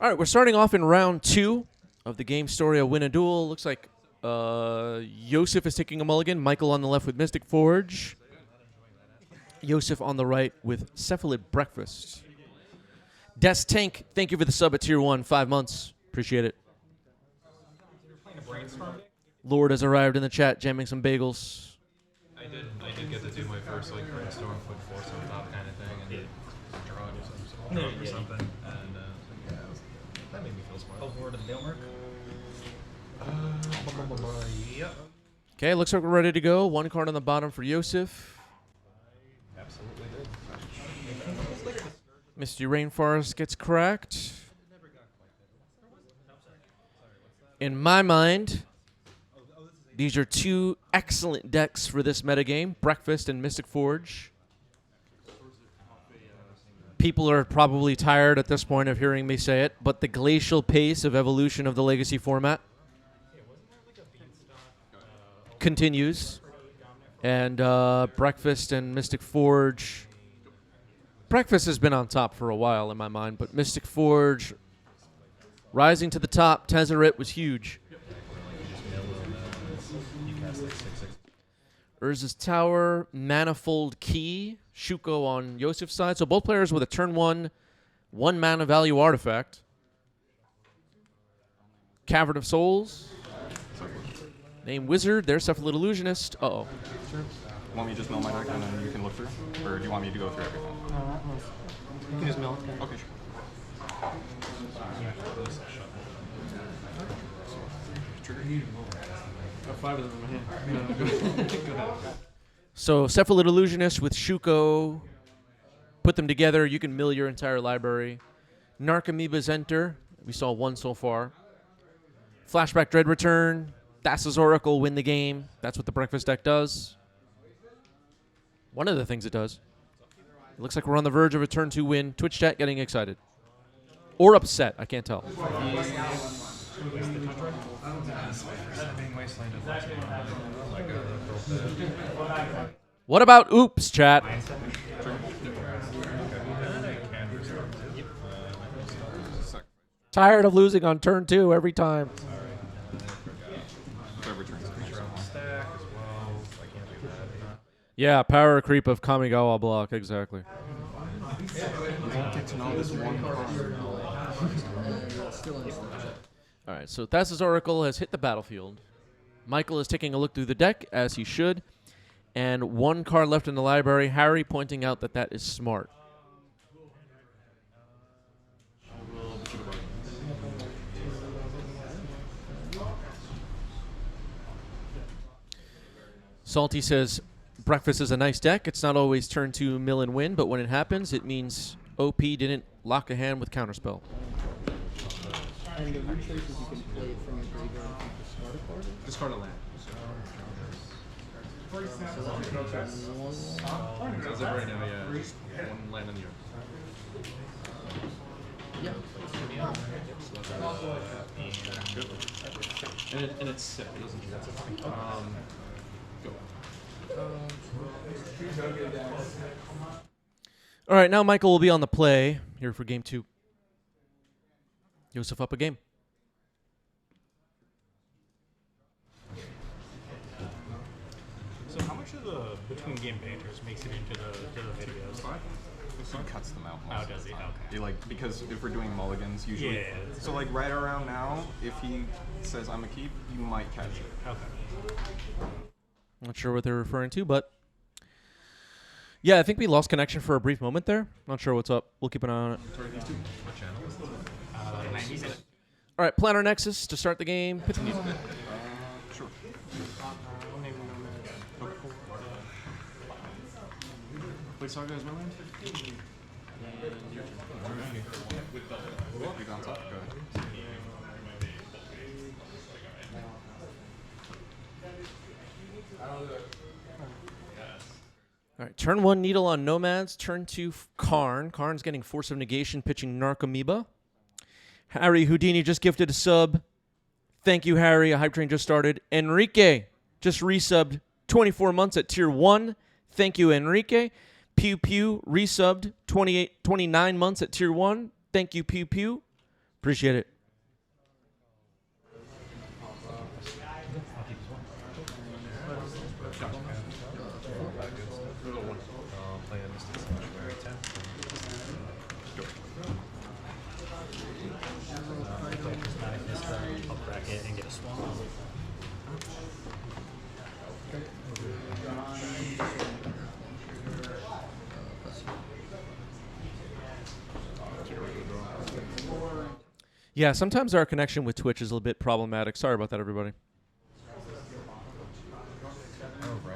All right, we're starting off in round 2 of the Gamestoria Win a Duel. Looks like Yosef is taking a mulligan. Michael on the left with Mystic Forge. Yosef on the right with Cephalid Breakfast. Des Tank, thank you for the sub at Tier 1, 5 months. Appreciate it. Lord has arrived in the chat, jamming some bagels. I did get to do my first like brainstorm, put force on top kind of thing, and draw or something, and that made me feel smart. Over to the Mailmark. Yep. Okay, looks like we're ready to go. 1 card on the bottom for Yosef. Absolutely did. Misty Rainforest gets cracked. In my mind, these are 2 excellent decks for this metagame, Breakfast and Mystic Forge. People are probably tired at this point of hearing me say it, but the glacial pace of evolution of the Legacy format continues. And Breakfast and Mystic Forge. Breakfast has been on top for a while in my mind, but Mystic Forge rising to the top. Tezzeret was huge. Urza's Tower, Manifold Key, Shuko on Yosef's side. So both players with a turn 1 mana value artifact. Cavern of Souls. Name Wizard, there's Cephalid Illusionist. Uh-oh. Sure. Want me to just mill my deck and then you can look through? Or do you want me to go through everything? You can just mill it. Okay, sure. Got 5 of them in my hand. Go ahead. So Cephalid Illusionist with Shuko. Put them together. You can mill your entire library. Narcomoebas enter. We saw 1 so far. Flashback Dread Return. Thassa's Oracle win the game. That's what the Breakfast deck does. One of the things it does. It looks like we're on the verge of a turn 2 win. Twitch chat getting excited. Or upset. I can't tell. What about oops, chat? Tired of losing on turn 2 every time. Yeah, power creep of Kamigawa block, exactly. You won't get to know this one card. All right, so Thassa's Oracle has hit the battlefield. Michael is taking a look through the deck, as he should. And 1 card left in the library. Harry pointing out that that is smart. Salty says, Breakfast is a nice deck. It's not always turn 2 mill and win, but when it happens, it means OP didn't lock a hand with Counterspell. And the root choices you can play it from your graveyard to discard a card. Discard a land. As of right now, yeah. Just 1 land in the yard. Yeah. And it's set. It doesn't do that. Go. All right, now Michael will be on the play here for game 2. Yosef up a game. So how much of the between game banters makes it into the videos? He cuts them out. Oh, does he? Okay. He, like, because if we're doing mulligans, usually. Yeah. So like right around now, if he says I'm a keep, you might catch it. Okay. Not sure what they're referring to, but yeah, I think we lost connection for a brief moment there. Not sure what's up. We'll keep an eye on it. What channel? 90s. All right, Planner Nexus to start the game. Sure. Play Saga as my land? You on top? Go ahead. All right, turn 1 Needle on Nomads. Turn 2 Karn. Karn's getting Force of Negation, pitching Narcomoeba. Harry Houdini just gifted a sub. Thank you, Harry. A hype train just started. Enrique just resubbed 24 months at Tier 1. Thank you, Enrique. Pew Pew resubbed 29 months at Tier 1. Thank you, Pew Pew. Appreciate it. Play a Mystic Sanctuary 10. Up bracket and get a swamp. Yeah, sometimes our connection with Twitch is a little bit problematic. Sorry about that, everybody. Oh, right.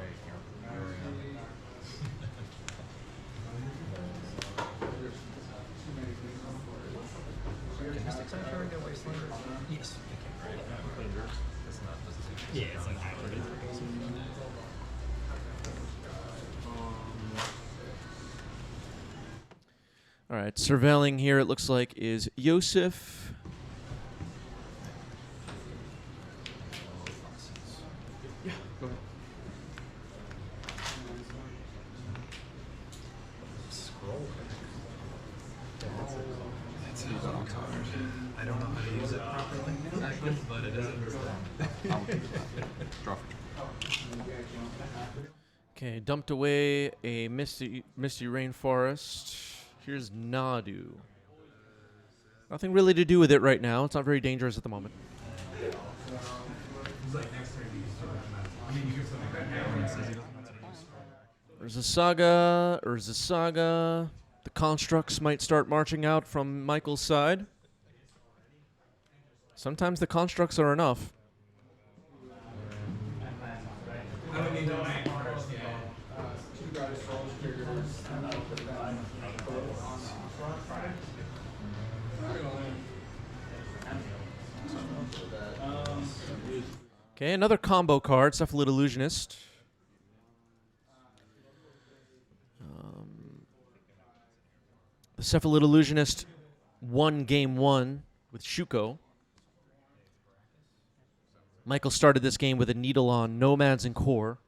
Can Mystic Sanctuary get Wasteland? Yes. It's not, doesn't seem Yeah, it's like hybrid. All right, surveilling here, it looks like, is Yosef. Scroll. I don't know how to use it properly, but it isn't this thing. Draw for Okay, dumped away a Misty Rainforest. Here's Nadu. Nothing really to do with it right now. It's not very dangerous at the moment. Urza Saga. The constructs might start marching out from Michael's side. Sometimes the constructs are enough. Okay, another combo card, Cephalid Illusionist. The Cephalid Illusionist won game 1 with Shuko. Michael started this game with a Needle on Nomads and Core.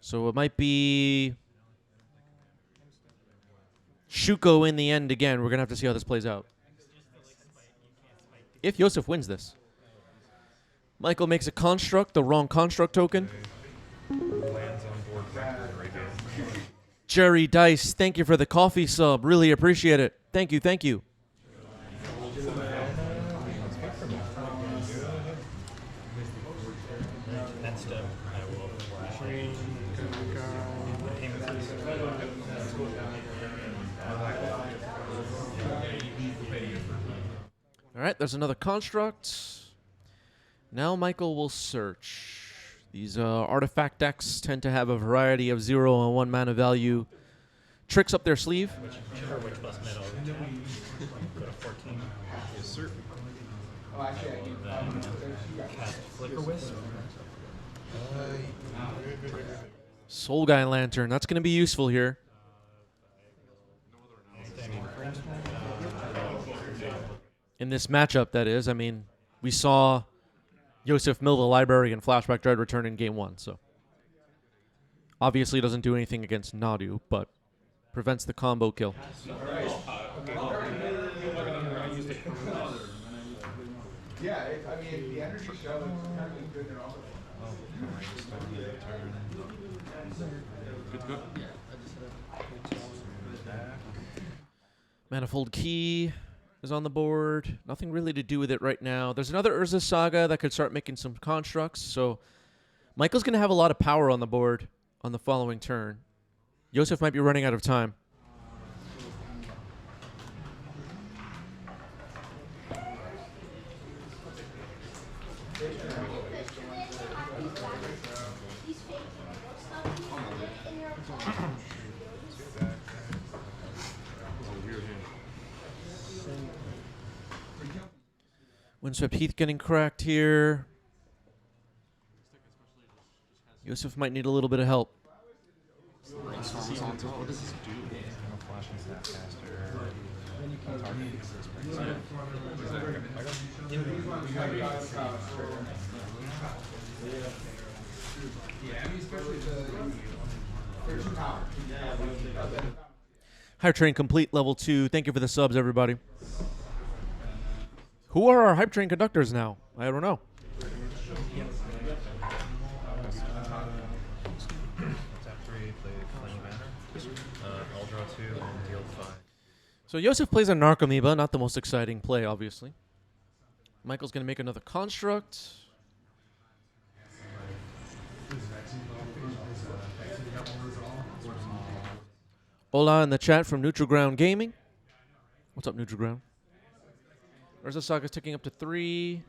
So it might be Shuko in the end again. We're going to have to see how this plays out. If Yosef wins this. Michael makes a construct, the wrong construct token. Lands on board record right here. Jerry Dice, thank you for the coffee sub. Really appreciate it. Thank you, thank you. Next up, I will flash. All right, there's another construct. Now Michael will search. These artifact decks tend to have a variety of 0 and 1 mana value tricks up their sleeve. Sure, which plus metal. Go to 14. Yes, sir. Cast Flicker Wisp. Soul Guy Lantern, that's going to be useful here. In this matchup, that is. I mean, we saw Yosef mill the library and Flashback Dread return in game 1, so. Obviously doesn't do anything against Nadu, but prevents the combo kill. Yeah, I mean, the energy show is kind of good and all. Good to go. Manifold Key is on the board. Nothing really to do with it right now. There's another Urza Saga that could start making some constructs, so Michael's going to have a lot of power on the board on the following turn. Yosef might be running out of time. Windswept Heath getting cracked here. Yosef might need a little bit of help. What does this do? Flash and Snapcaster. Hype Train complete, level 2. Thank you for the subs, everybody. Who are our Hype Train conductors now? I don't know. Tap 3, play Flame Banner. I'll draw 2 and deal 5. So Yosef plays a Narcomoeba, not the most exciting play, obviously. Michael's going to make another construct. Hola in the chat from Neutral Ground Gaming. What's up, Neutral Ground? Urza Saga's ticking up to 3.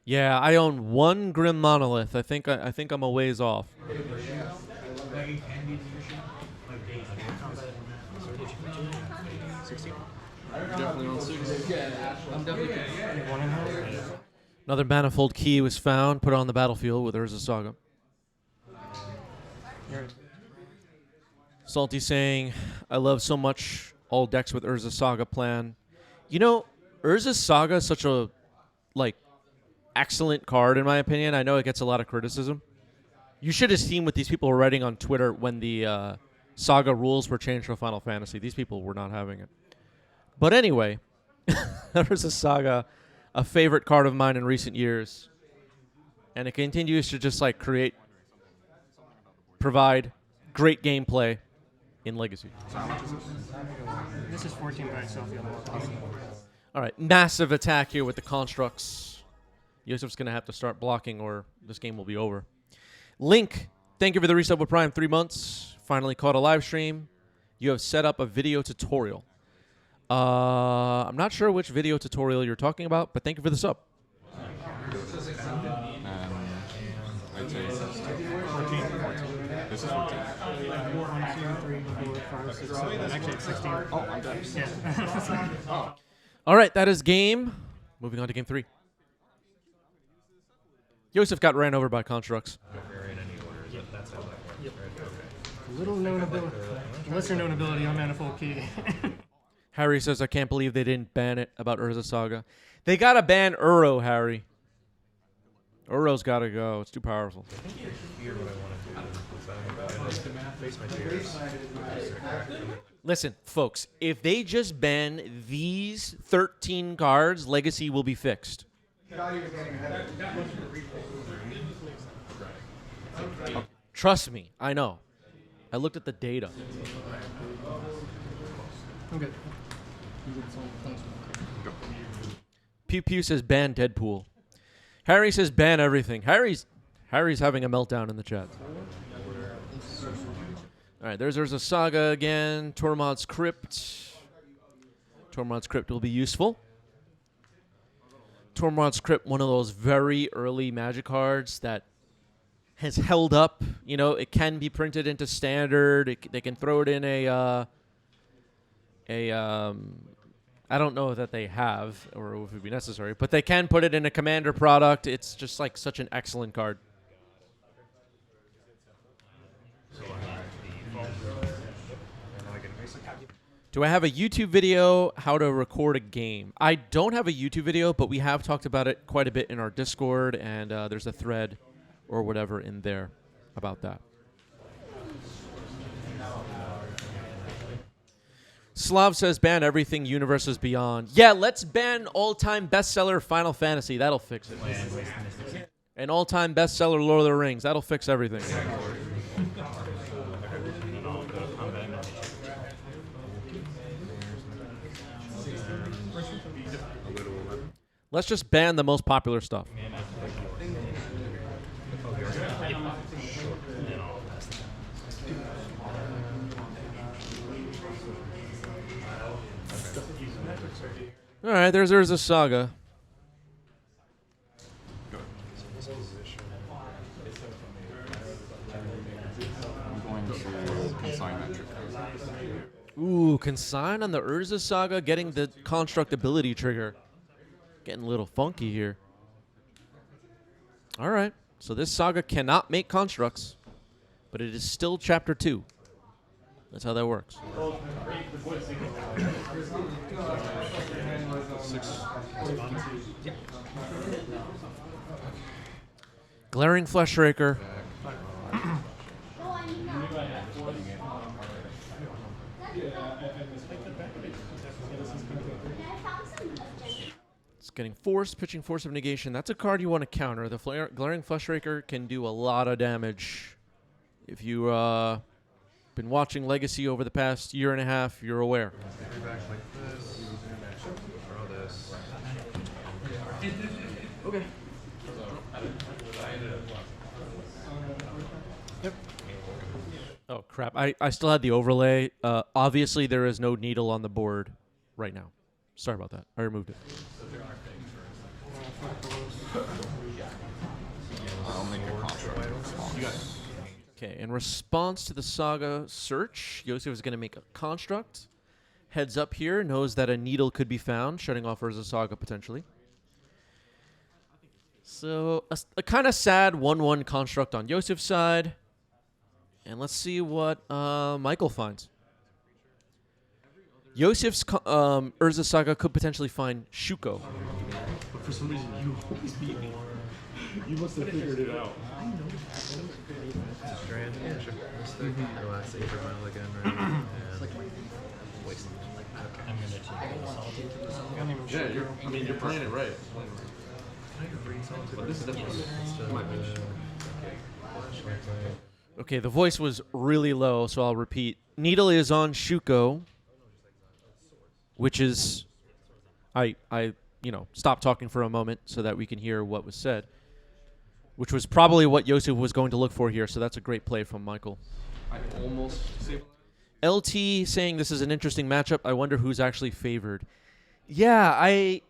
Yeah, I own 1 Grim Monolith. I think I'm a ways off. Another Manifold Key was found, put on the battlefield with Urza Saga. Salty saying, I love so much all decks with Urza Saga plan. You know, Urza Saga is such a, excellent card in my opinion. I know it gets a lot of criticism. You should have seen what these people were writing on Twitter when the Saga rules were changed for Final Fantasy. These people were not having it. But anyway, Urza Saga, a favorite card of mine in recent years. And it continues to just provide great gameplay in Legacy. This is 14 by itself. All right, massive attack here with the constructs. Yosef's going to have to start blocking or this game will be over. Link, thank you for the resub with Prime. 3 months. Finally caught a live stream. You have set up a video tutorial. I'm not sure which video tutorial you're talking about, but thank you for the sub. I'd say 14. This is 14. 1, 2, 3, 4, 5, 6, 7. Actually, it's 16. Oh, I'm done. Yeah. All right, that is game. Moving on to game 3. Yosef got ran over by constructs. Little known ability, lesser known ability on Manifold Key. Harry says, I can't believe they didn't ban it about Urza Saga. They got to ban Uro, Harry. Uro's got to go. It's too powerful. Listen, folks, if they just ban these 13 cards, Legacy will be fixed. Trust me, I know. I looked at the data. I'm good. Pew Pew says ban Deadpool. Harry says ban everything. Harry's having a meltdown in the chat. All right, there's a Saga again. Tormod's Crypt. Tormod's Crypt will be useful. Tormod's Crypt, one of those very early Magic cards that has held up. You know, it can be printed into Standard. They can throw it in I don't know that they have, or if it would be necessary, but they can put it in a Commander product. It's just like such an excellent card. Do I have a YouTube video how to record a game? I don't have a YouTube video, but we have talked about it quite a bit in our Discord, and there's a thread or whatever in there about that. Slav says ban everything Universes Beyond. Yeah, let's ban all-time bestseller Final Fantasy. That'll fix it. And all-time bestseller Lord of the Rings. That'll fix everything. Let's just ban the most popular stuff. All right, there's a Saga. I'm going to consign that trick. Ooh, consign on the Urza Saga, getting the construct ability trigger. Getting a little funky here. All right, so this Saga cannot make constructs, but it is still Chapter 2. That's how that works. Glaring Fleshraker. It's getting Force, pitching Force of Negation. That's a card you want to counter. The Glaring Fleshraker can do a lot of damage. If you've been watching Legacy over the past year and a half, you're aware. Back like this. Throw this. Okay. Yep. Oh, crap. I still had the overlay. Obviously, there is no needle on the board right now. Sorry about that. I removed it. I'll make a construct. Okay, in response to the Saga search, Yosef is going to make a construct. Heads up here, knows that a needle could be found, shutting off Urza Saga potentially. So, a kind of sad 1-1 construct on Yosef's side. And let's see what Michael finds. Yosef's Urza Saga could potentially find Shuko. But for some reason, you always beat me. You must have figured it out. Strand, yeah, sure. The last save for mile again, right? And waste. I'm going to take the solitude. Yeah, you're playing it right. But this is definitely Okay, the voice was really low, so I'll repeat. Needle is on Shuko, which is... I stop talking for a moment so that we can hear what was said, which was probably what Yosef was going to look for here, so that's a great play from Michael. I almost say LT saying this is an interesting matchup. I wonder who's actually favored. Yeah, I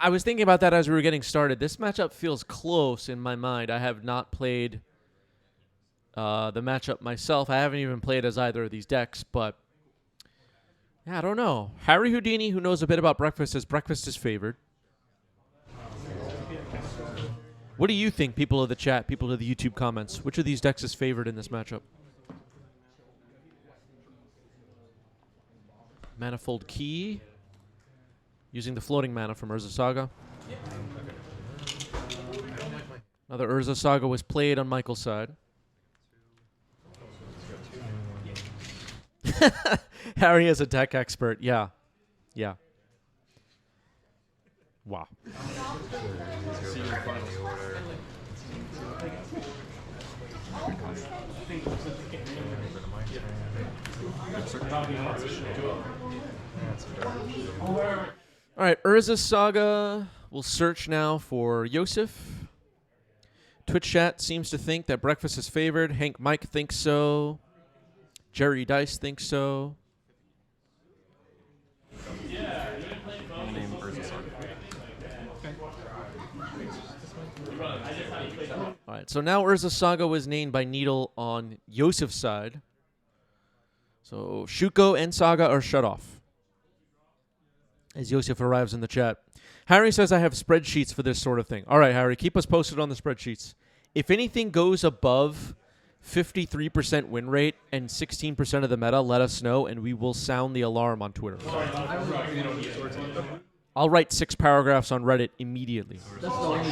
was thinking about that as we were getting started. This matchup feels close in my mind. I have not played the matchup myself. I haven't even played as either of these decks, but yeah, I don't know. Harry Houdini, who knows a bit about Breakfast, says Breakfast is favored. What do you think, people of the chat, people of the YouTube comments? Which of these decks is favored in this matchup? Manifold Key, using the floating mana from Urza Saga. Another Urza Saga was played on Michael's side. Harry is a deck expert. Yeah. Yeah. Wow. All right, Urza Saga will search now for Yosef. Twitch chat seems to think that Breakfast is favored. Hank Mike thinks so. Jerry Dice thinks so. name Urza Saga. All right, so now Urza Saga was named by Needle on Yosef's side. So Shuko and Saga are shut off. As Yosef arrives in the chat. Harry says I have spreadsheets for this sort of thing. All right, Harry, keep us posted on the spreadsheets. If anything goes above 53% win rate and 16% of the meta, let us know, and we will sound the alarm on Twitter. I'll write 6 paragraphs on Reddit immediately. That's the only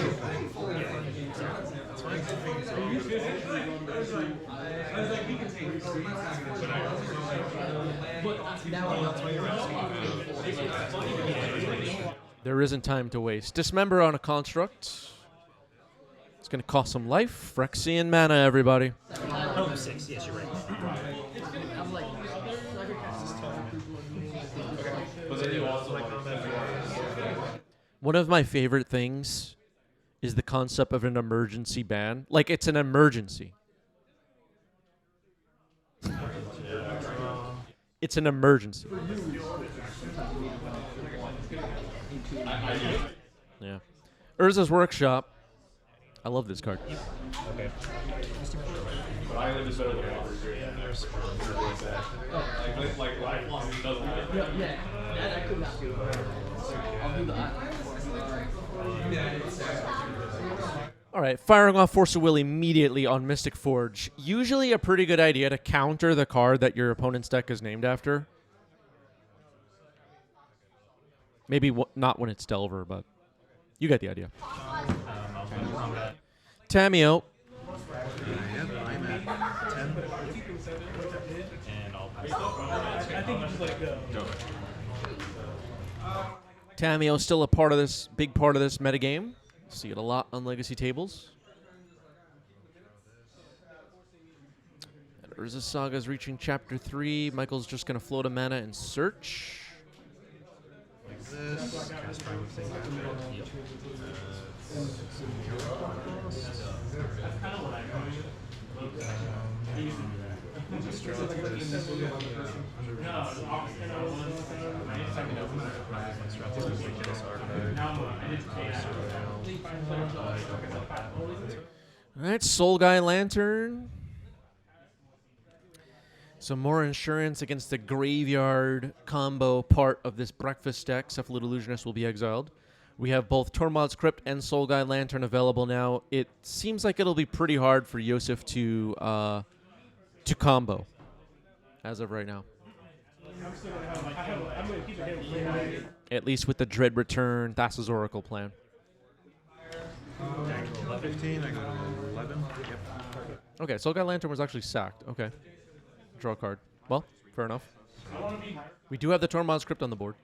There isn't time to waste. Dismember on a construct. It's going to cost some life. Phyrexian mana, everybody. Oh, 6. Yes, you're right. One of my favorite things is the concept of an emergency ban. Like, it's an emergency. It's an emergency. Yeah. Urza's Workshop. I love this card. Okay. All right, firing off Force of Will immediately on Mystic Forge. Usually a pretty good idea to counter the card that your opponent's deck is named after. Maybe not when it's Delver, but you get the idea. I'll play combat. Tamio. Yep, I'm at 10. And I'll pass. I think it's like Go. Tamio still a part of this, big part of this metagame. See it a lot on Legacy tables. And Urza Saga's reaching Chapter 3. Michael's just going to float a mana and search. Like this. Cast Prime with Thing Back. Yep. Just draw this. All right, Soul Guy Lantern. Some more insurance against the graveyard combo part of this breakfast deck. Cephalid Illusionist will be exiled. We have both Tormod's Crypt and Soul Guy Lantern available now. It seems like it'll be pretty hard for Yosef to combo as of right now. At least with the Dread Return, Thassa's Oracle plan. I go to 15, I go to 11. Yep. Okay, Soul Guy Lantern was actually sacked. Okay. Draw a card. Well, fair enough. We do have the Tormod's Crypt on the board.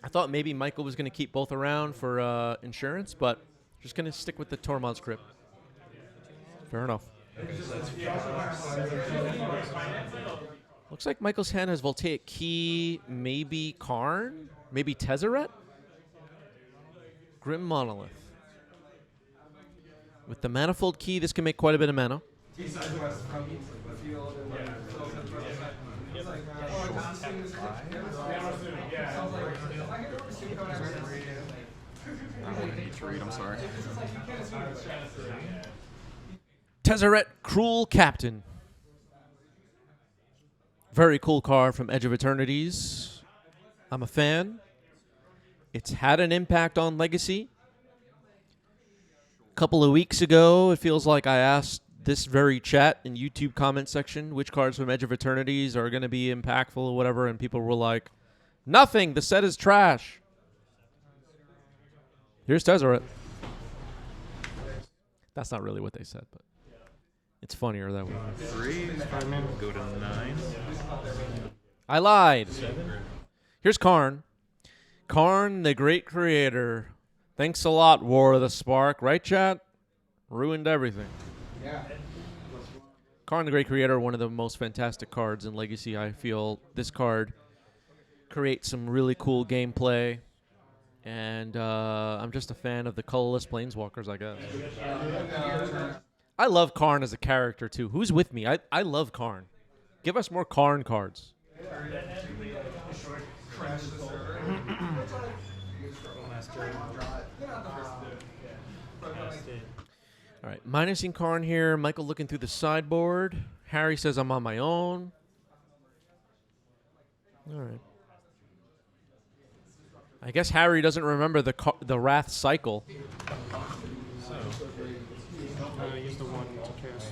I thought maybe Michael was going to keep both around for insurance, but just going to stick with the Tormod's Crypt. Fair enough. Looks like Michael's hand has Voltaic Key, maybe Karn, maybe Tezzeret? Grim Monolith. With the Manifold Key, this can make quite a bit of mana. I don't need to read, I'm sorry. Tezzeret, Cruel Captain. Very cool card from Edge of Eternities. I'm a fan. It's had an impact on Legacy. A couple of weeks ago, it feels like I asked this very chat in YouTube comment section which cards from Edge of Eternities are going to be impactful or whatever, and people were like, nothing, the set is trash. Here's Tezzeret. That's not really what they said, but it's funnier that way. 3, go to 9. I lied. 7. Here's Karn. Karn, the great creator. Thanks a lot, War of the Spark. Right, chat? Ruined everything. Yeah. Karn, the great creator, one of the most fantastic cards in Legacy. I feel this card creates some really cool gameplay. And I'm just a fan of the colorless planeswalkers, I guess. I love Karn as a character, too. Who's with me? I love Karn. Give us more Karn cards. All right, minusing Karn here. Michael looking through the sideboard. Harry says I'm on my own. All right. I guess Harry doesn't remember the Wrath cycle. So, use the one to cast.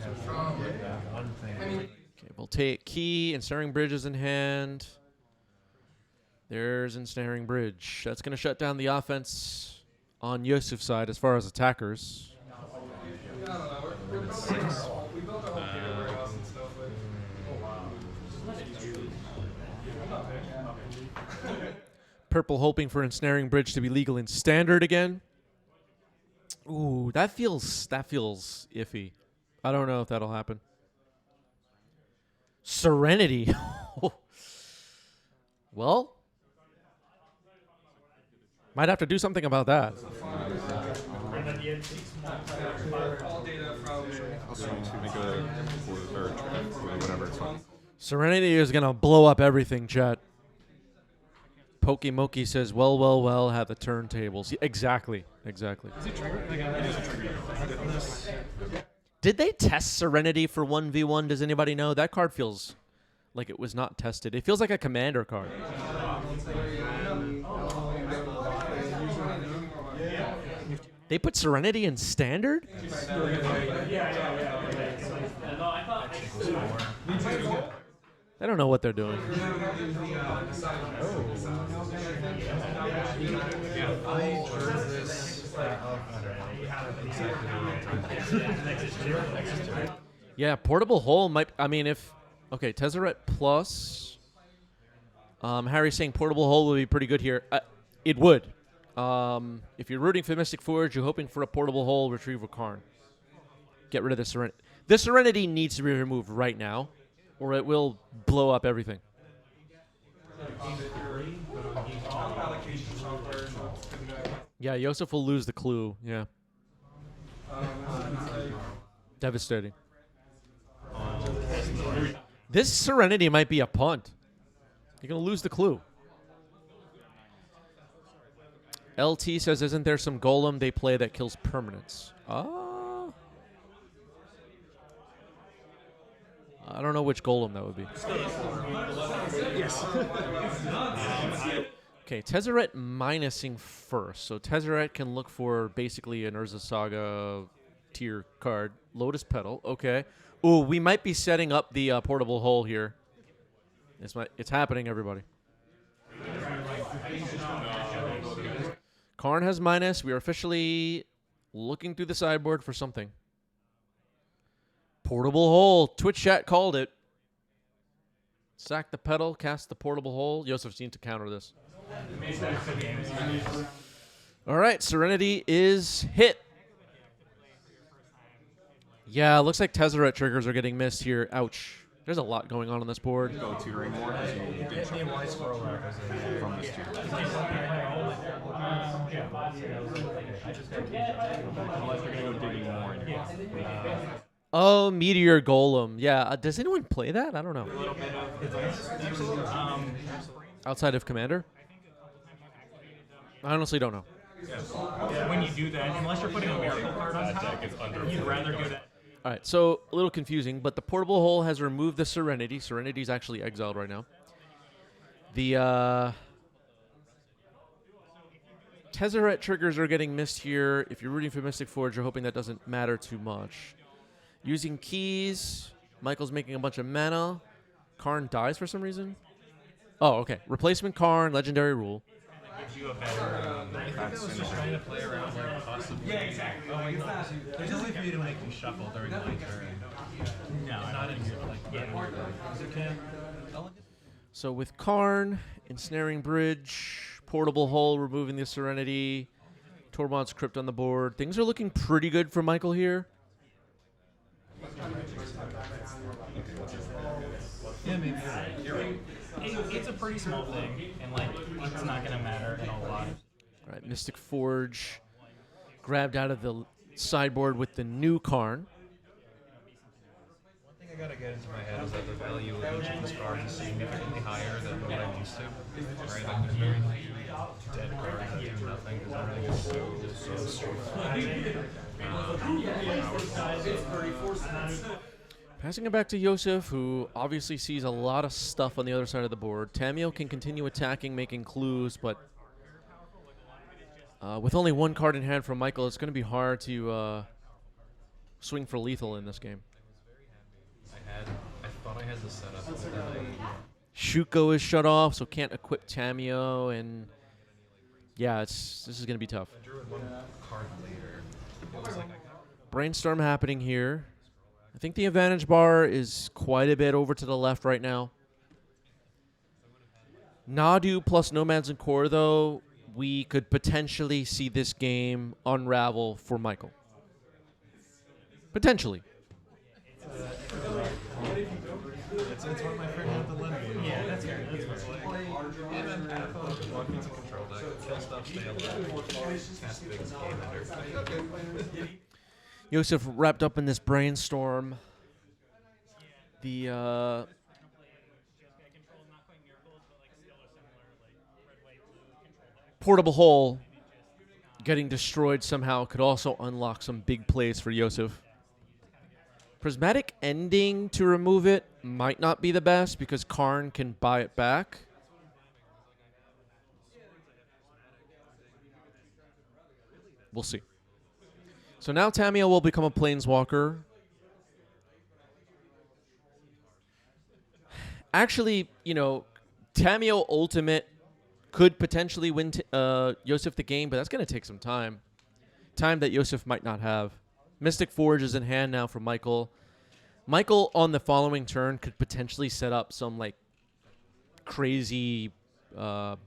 One thing. Okay, we'll take Key, Ensnaring Bridge is in hand. There's Ensnaring Bridge. That's going to shut down the offense on Yosef's side as far as attackers. 6. Purple hoping for Ensnaring Bridge to be legal in Standard again. Ooh, that feels iffy. I don't know if that'll happen. Serenity. Well, might have to do something about that. Also, to make a or whatever, it's fine. Serenity is going to blow up everything, chat. Pokemokey says, well, have the turntables. Exactly. Is it triggered? It is a trigger. Did they test Serenity for 1v1? Does anybody know? That card feels like it was not tested. It feels like a commander card. They put Serenity in Standard? They don't know what they're doing. Yeah, portable hole might. I mean, if okay, Tezzeret plus. Harry's saying portable hole would be pretty good here. It would. If you're rooting for Mystic Forge, you're hoping for a portable hole retrieve with Karn. Get rid of the Serenity. The Serenity needs to be removed right now, or it will blow up everything. Yeah, Yosef will lose the clue. Yeah. Devastating. This Serenity might be a punt. You're going to lose the clue. LT says, isn't there some golem they play that kills permanents? I don't know which golem that would be. Okay, Tezzeret minusing first. So Tezzeret can look for basically an Urza Saga tier card. Lotus Petal, okay. Ooh, we might be setting up the portable hole here. It's happening, everybody. Karn has minus. We are officially looking through the sideboard for something. Portable hole. Twitch chat called it. Sack the pedal, cast the portable hole. Yosef's need to counter this. All right, Serenity is hit. Yeah, looks like Tezzeret triggers are getting missed here. Ouch. There's a lot going on this board. Go to ring more because you did from this tier. Unless you're going to go digging more. Oh, Meteor Golem. Yeah, does anyone play that? I don't know. Outside of Commander? I honestly don't know. When you do that, unless you're putting a miracle card on top, you'd rather do that. All right, so a little confusing, but the portable hole has removed the Serenity. Serenity's actually exiled right now. The Tezzeret triggers are getting missed here. If you're rooting for Mystic Forge, you're hoping that doesn't matter too much. Using keys, Michael's making a bunch of mana. Karn dies for some reason. Oh, okay. Replacement Karn, legendary rule. Gives you a better. I think I was just trying to play around like possibly. Yeah, exactly. There's no way for you to make me shuffle during my turn. No, not in your So with Karn, Ensnaring Bridge, Portable Hole, removing the Serenity, Tormod's Crypt on the board. Things are looking pretty good for Michael here. Yeah, maybe you're right. It's a pretty small thing, and like it's not gonna matter in a lot. All right, Mystic Forge grabbed out of the sideboard with the new Karn. One thing I gotta get into my head is that the value of each of these cards is significantly higher than what I'm used to. Right? Like there's very few dead cards that do nothing because everything is so strong. Passing it back to Yosef, who obviously sees a lot of stuff on the other side of the board. Tamio can continue attacking, making clues, but with only one card in hand from Michael, it's going to be hard to swing for lethal in this game. I thought I had the setup. Shuko is shut off, so can't equip Tamio, and yeah, this is going to be tough. I drew it one card later. It was like Brainstorm happening here. I think the advantage bar is quite a bit over to the left right now. Nadu plus Nomads and Core, though, we could potentially see this game unravel for Michael. Potentially. It's one of my favorite with the Lemon. Yeah, that's good. That's like, and then walk into control deck, kill stuff, stay alive, cast big game ender. Yosef wrapped up in this brainstorm. The portable hole getting destroyed somehow could also unlock some big plays for Yosef. Prismatic Ending to remove it might not be the best because Karn can buy it back. We'll see. So now Tamio will become a Planeswalker. Actually, you know, Tamio Ultimate could potentially win Yosef the game, but that's going to take some time. Time that Yosef might not have. Mystic Forge is in hand now for Michael. Michael on the following turn could potentially set up some like crazy, you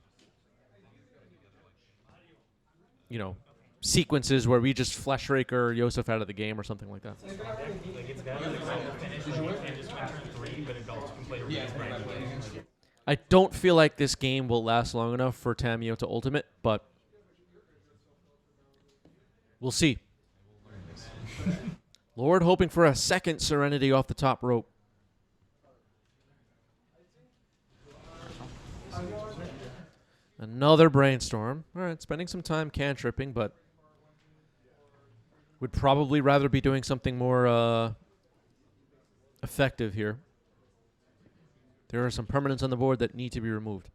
know, sequences where we just Flesh Raker Yosef out of the game or something like that. Like it's got to finish and just turn 3, but it also can play a really brand new. I don't feel like this game will last long enough for Tamio to Ultimate, but we'll see. Lord hoping for a second Serenity off the top rope. Another Brainstorm. All right, spending some time cantripping, but would probably rather be doing something more effective here. There are some permanents on the board that need to be removed.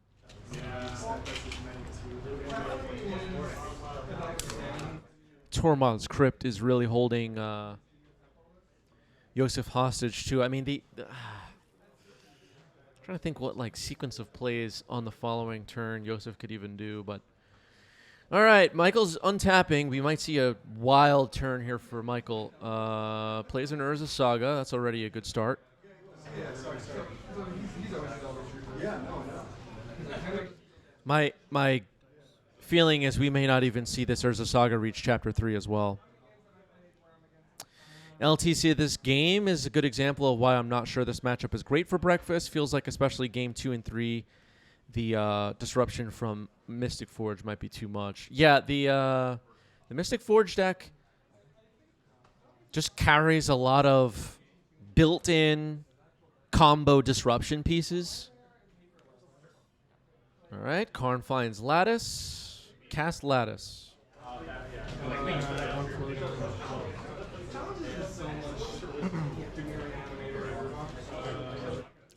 Tormod's Crypt is really holding Yosef hostage too. I mean, trying to think what like sequence of plays on the following turn Yosef could even do, but all right, Michael's untapping. We might see a wild turn here for Michael. Plays an Urza Saga. That's already a good start. My feeling is we may not even see this Urza Saga reach Chapter 3 as well. LTC, this game is a good example of why I'm not sure this matchup is great for breakfast. Feels like especially game 2 and 3, the disruption from Mystic Forge might be too much. Yeah, the Mystic Forge deck just carries a lot of built-in combo disruption pieces. All right, Karn finds Lattice. Cast Lattice.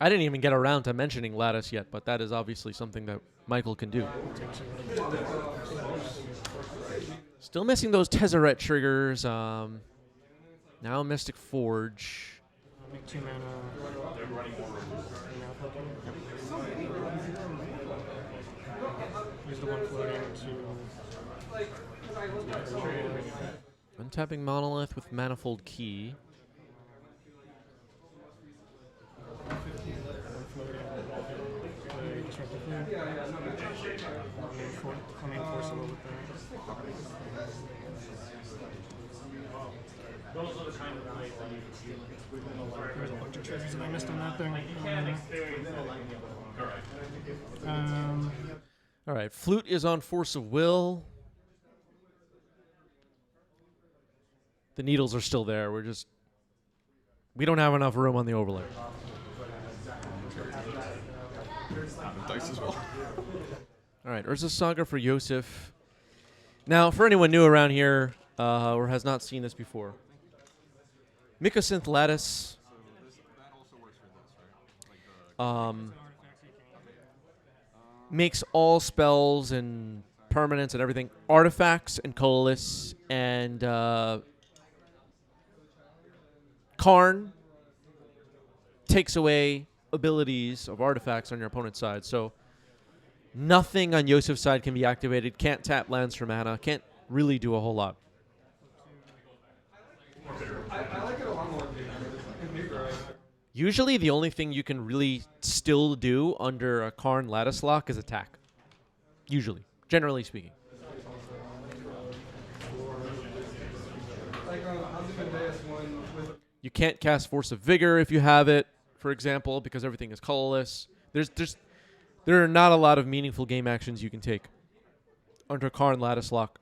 I didn't even get around to mentioning Lattice yet, but that is obviously something that Michael can do. Still missing those Tezzeret triggers. Now Mystic Forge. Make 2 mana. Use the one floating to. Untapping Monolith with Manifold Key. There's a bunch of triggers that I missed on that thing. All right, Flute is on Force of Will. The needles are still there. We don't have enough room on the overlay. Dice as well. All right, Urza Saga for Yosef. Now, for anyone new around here or has not seen this before, Mycosynth Lattice makes all spells and permanents and everything artifacts and colorless, and Karn takes away abilities of artifacts on your opponent's side. So nothing on Yosef's side can be activated. Can't tap lands for mana. Can't really do a whole lot. Usually the only thing you can really still do under a Karn Lattice lock is attack. Usually. Generally speaking. You can't cast Force of Vigor if you have it, for example, because everything is colorless. There are not a lot of meaningful game actions you can take under Karn Lattice lock.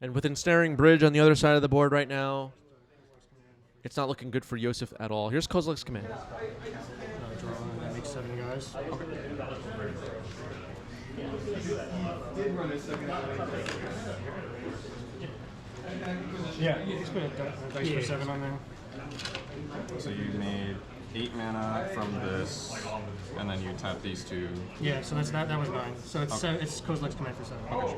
And with Ensnaring Bridge on the other side of the board right now, it's not looking good for Yosef at all. Here's Kozilek's Command. Draw and make 7 guys. Yeah, he's put a dice for 7 on there. So you made 8 mana from this, and then you tap these 2. Yeah, so that was 9. So it's Okay. it's Kozilek's Command for 7. Okay.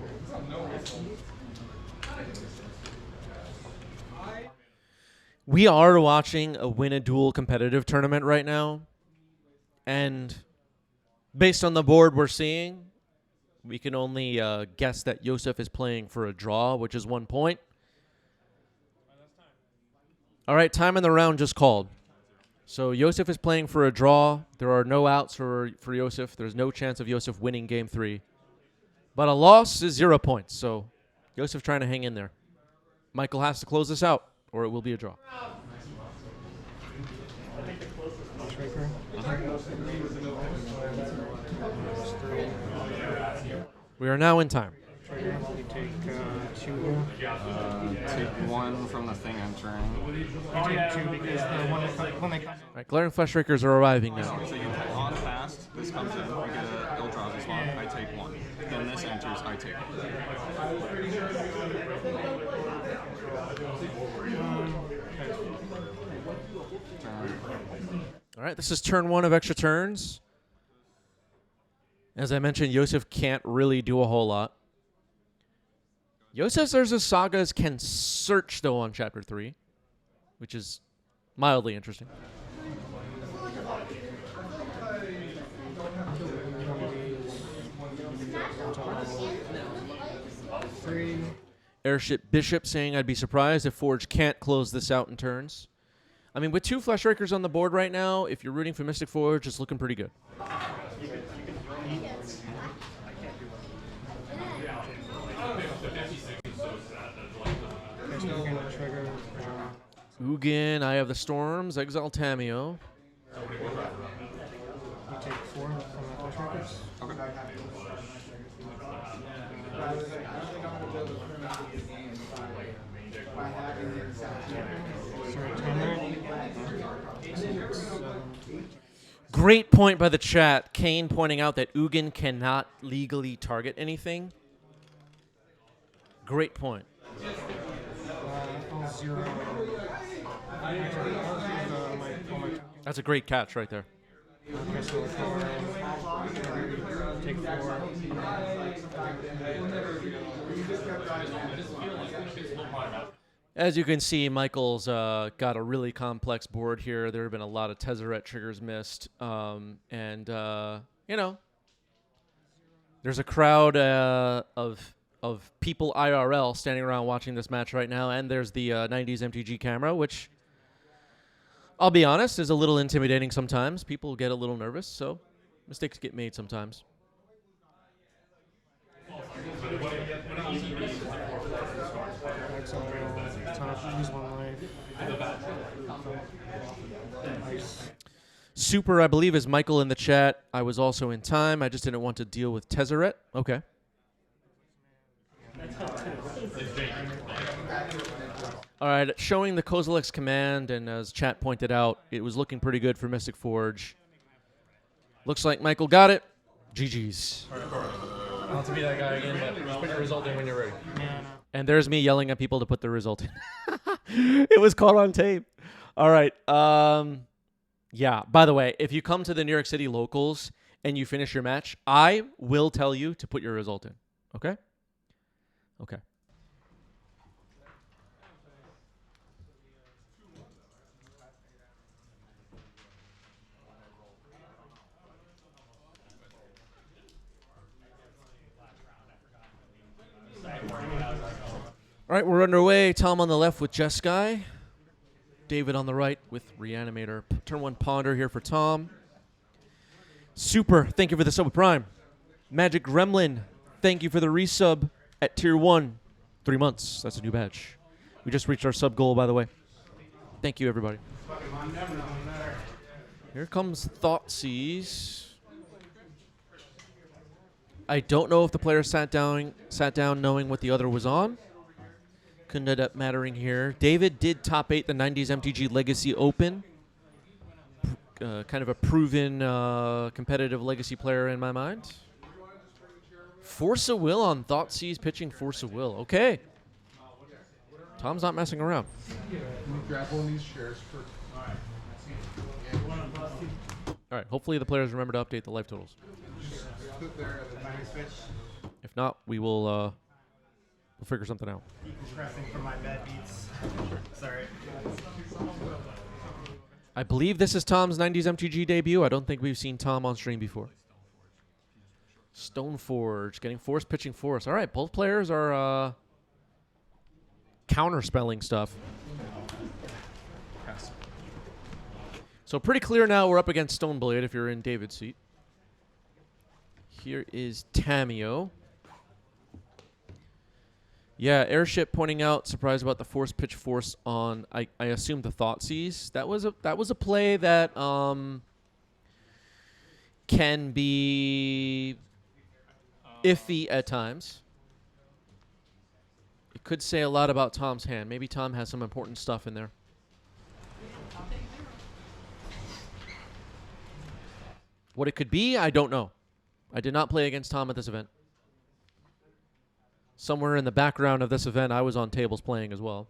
We are watching a win a duel competitive tournament right now. And based on the board we're seeing, we can only guess that Yosef is playing for a draw, which is 1 point. All right, time in the round just called. So Yosef is playing for a draw. There are no outs for Yosef. There's no chance of Yosef winning game 3. But a loss is 0 points. So Yosef trying to hang in there. Michael has to close this out, or it will be a draw. We are now in time. You take 2. Take 1 from the thing entering. You take 2 because when they come. All right, Glaring Fleshrakers are arriving now. So you on fast, this comes in, you get a Ildrazi slot, I take 1. Then this enters, I take 1. All right, this is turn 1 of extra turns. As I mentioned, Yosef can't really do a whole lot. Yosef's Urza Sagas can search, though, on Chapter 3, which is mildly interesting. Airship Bishop saying I'd be surprised if Forge can't close this out in turns. I mean, with 2 Fleshrakers on the board right now, if you're rooting for Mystic Forge, it's looking pretty good. Ugin, I have the Storms, Exile Tamio. You take 4 from the Fleshrakers. Okay. Great point by the chat. Kane pointing out that Ugin cannot legally target anything. Great point. 0. That's a great catch right there. Take 4. As you can see, Michael's got a really complex board here. There have been a lot of Tezzeret triggers missed. You know, there's a crowd of people IRL standing around watching this match right now. And there's the 90s MTG camera, which, I'll be honest, is a little intimidating sometimes. People get a little nervous, so mistakes get made sometimes. Super, I believe, is Michael in the chat. I was also in time. I just didn't want to deal with Tezzeret. Okay. All right, showing the Kozilek's command, and as chat pointed out, it was looking pretty good for Mystic Forge. Looks like Michael got it. GG's. Not to be that guy again, but just put your result in when you're ready. And there's me yelling at people to put the result in. It was caught on tape. All right. Yeah, by the way, if you come to the New York City locals and you finish your match, I will tell you to put your result in. Okay? Okay. All right, we're underway. Tom on the left with Jeskai. David on the right with Reanimator. Turn 1 Ponder here for Tom. Super, thank you for the sub with Prime. Magic Gremlin, thank you for the resub at Tier 1. 3 months, that's a new badge. We just reached our sub goal, by the way. Thank you, everybody. Here comes Thoughtseize. I don't know if the player sat down knowing what the other was on. Couldn't end up mattering here. David did top 8 the 90s MTG Legacy Open. Kind of a proven competitive Legacy player in my mind. Force of Will on Thoughtseize pitching Force of Will. Okay. Tom's not messing around. Grab one of these shares for. All right. Hopefully the players remember to update the life totals. If not, we'll We'll figure something out. Decompressing from my bad beats. Sorry. I believe this is Tom's 90s MTG debut. I don't think we've seen Tom on stream before. Stoneforge getting force pitching force. All right, both players are counterspelling stuff. So pretty clear now we're up against Stoneblade if you're in David's seat. Here is Tamio. Yeah, Airship pointing out, surprised about the force pitch force on, I assume, the Thoughtseize. That was a play that can be iffy at times. It could say a lot about Tom's hand. Maybe Tom has some important stuff in there. What it could be, I don't know. I did not play against Tom at this event. Somewhere in the background of this event, I was on tables playing as well.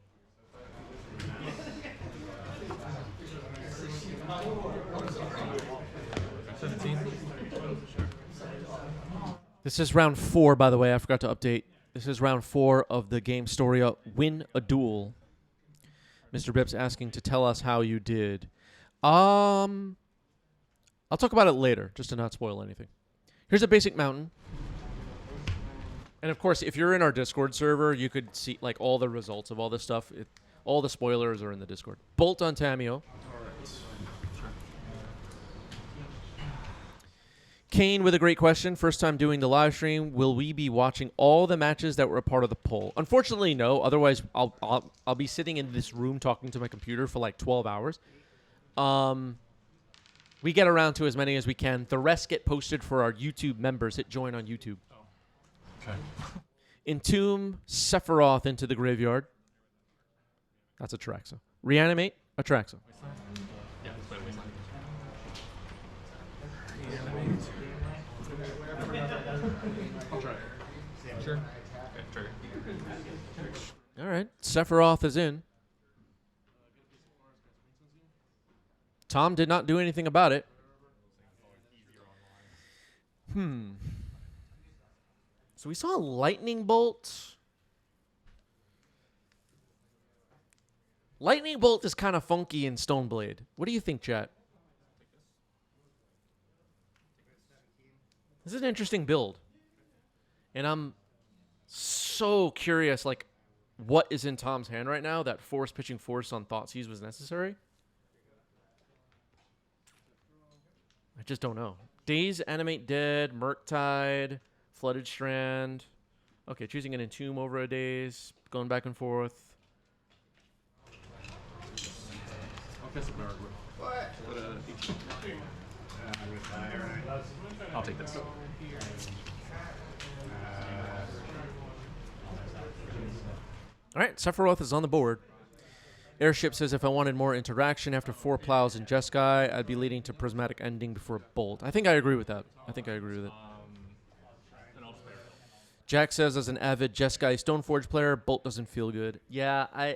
This is round 4, by the way. I forgot to update. This is round 4 of the Gamestoria Win a Duel. Mr. Bips asking to tell us how you did. I'll talk about it later, just to not spoil anything. Here's a basic mountain. And of course, if you're in our Discord server, you could see like all the results of all this stuff. All the spoilers are in the Discord. Bolt on Tamio. Kane with a great question. First time doing the live stream. Will we be watching all the matches that were a part of the poll? Unfortunately, no. Otherwise, I'll be sitting in this room talking to my computer for like 12 hours. We get around to as many as we can. The rest get posted for our YouTube members. Hit join on YouTube. Okay. Entomb Sephiroth into the graveyard. That's Atraxa. Reanimate Atraxa. Yeah, play Wasteland. I'll try it. Sure. Okay, trigger. All right. Sephiroth is in. Tom did not do anything about it. So we saw a lightning bolt. Lightning bolt is kind of funky in Stoneblade. What do you think, chat? This is an interesting build. And I'm so curious, like, what is in Tom's hand right now that force pitching force on Thoughtseize was necessary? I just don't know. Daze, Animate Dead, Murktide, Flooded Strand. Okay, choosing an Entomb over a Daze, going back and forth. I'll take this. All right, Sephiroth is on the board. Airship says if I wanted more interaction after 4 plows and Jeskai, I'd be leading to Prismatic Ending before Bolt. I think I agree with that. I think I agree with it. Jack says as an avid Jeskai Stoneforge player, Bolt doesn't feel good. Yeah,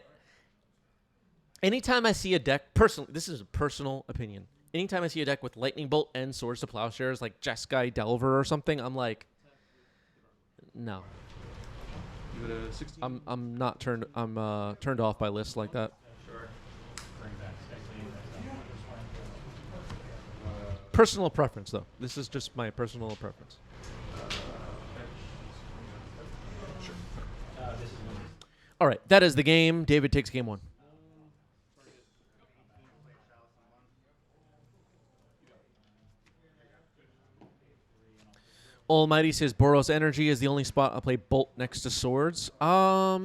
anytime I see a deck, personally, this is a personal opinion. Anytime I see a deck with Lightning Bolt and Swords to Plowshares, like Jeskai Delver or something, I'm like, no. I'm not turned. I'm turned off by lists like that. Personal preference, though. This is just my personal preference. All right, that is the game. David takes game 1. Almighty says Boros Energy is the only spot I'll play Bolt next to Swords. Yeah,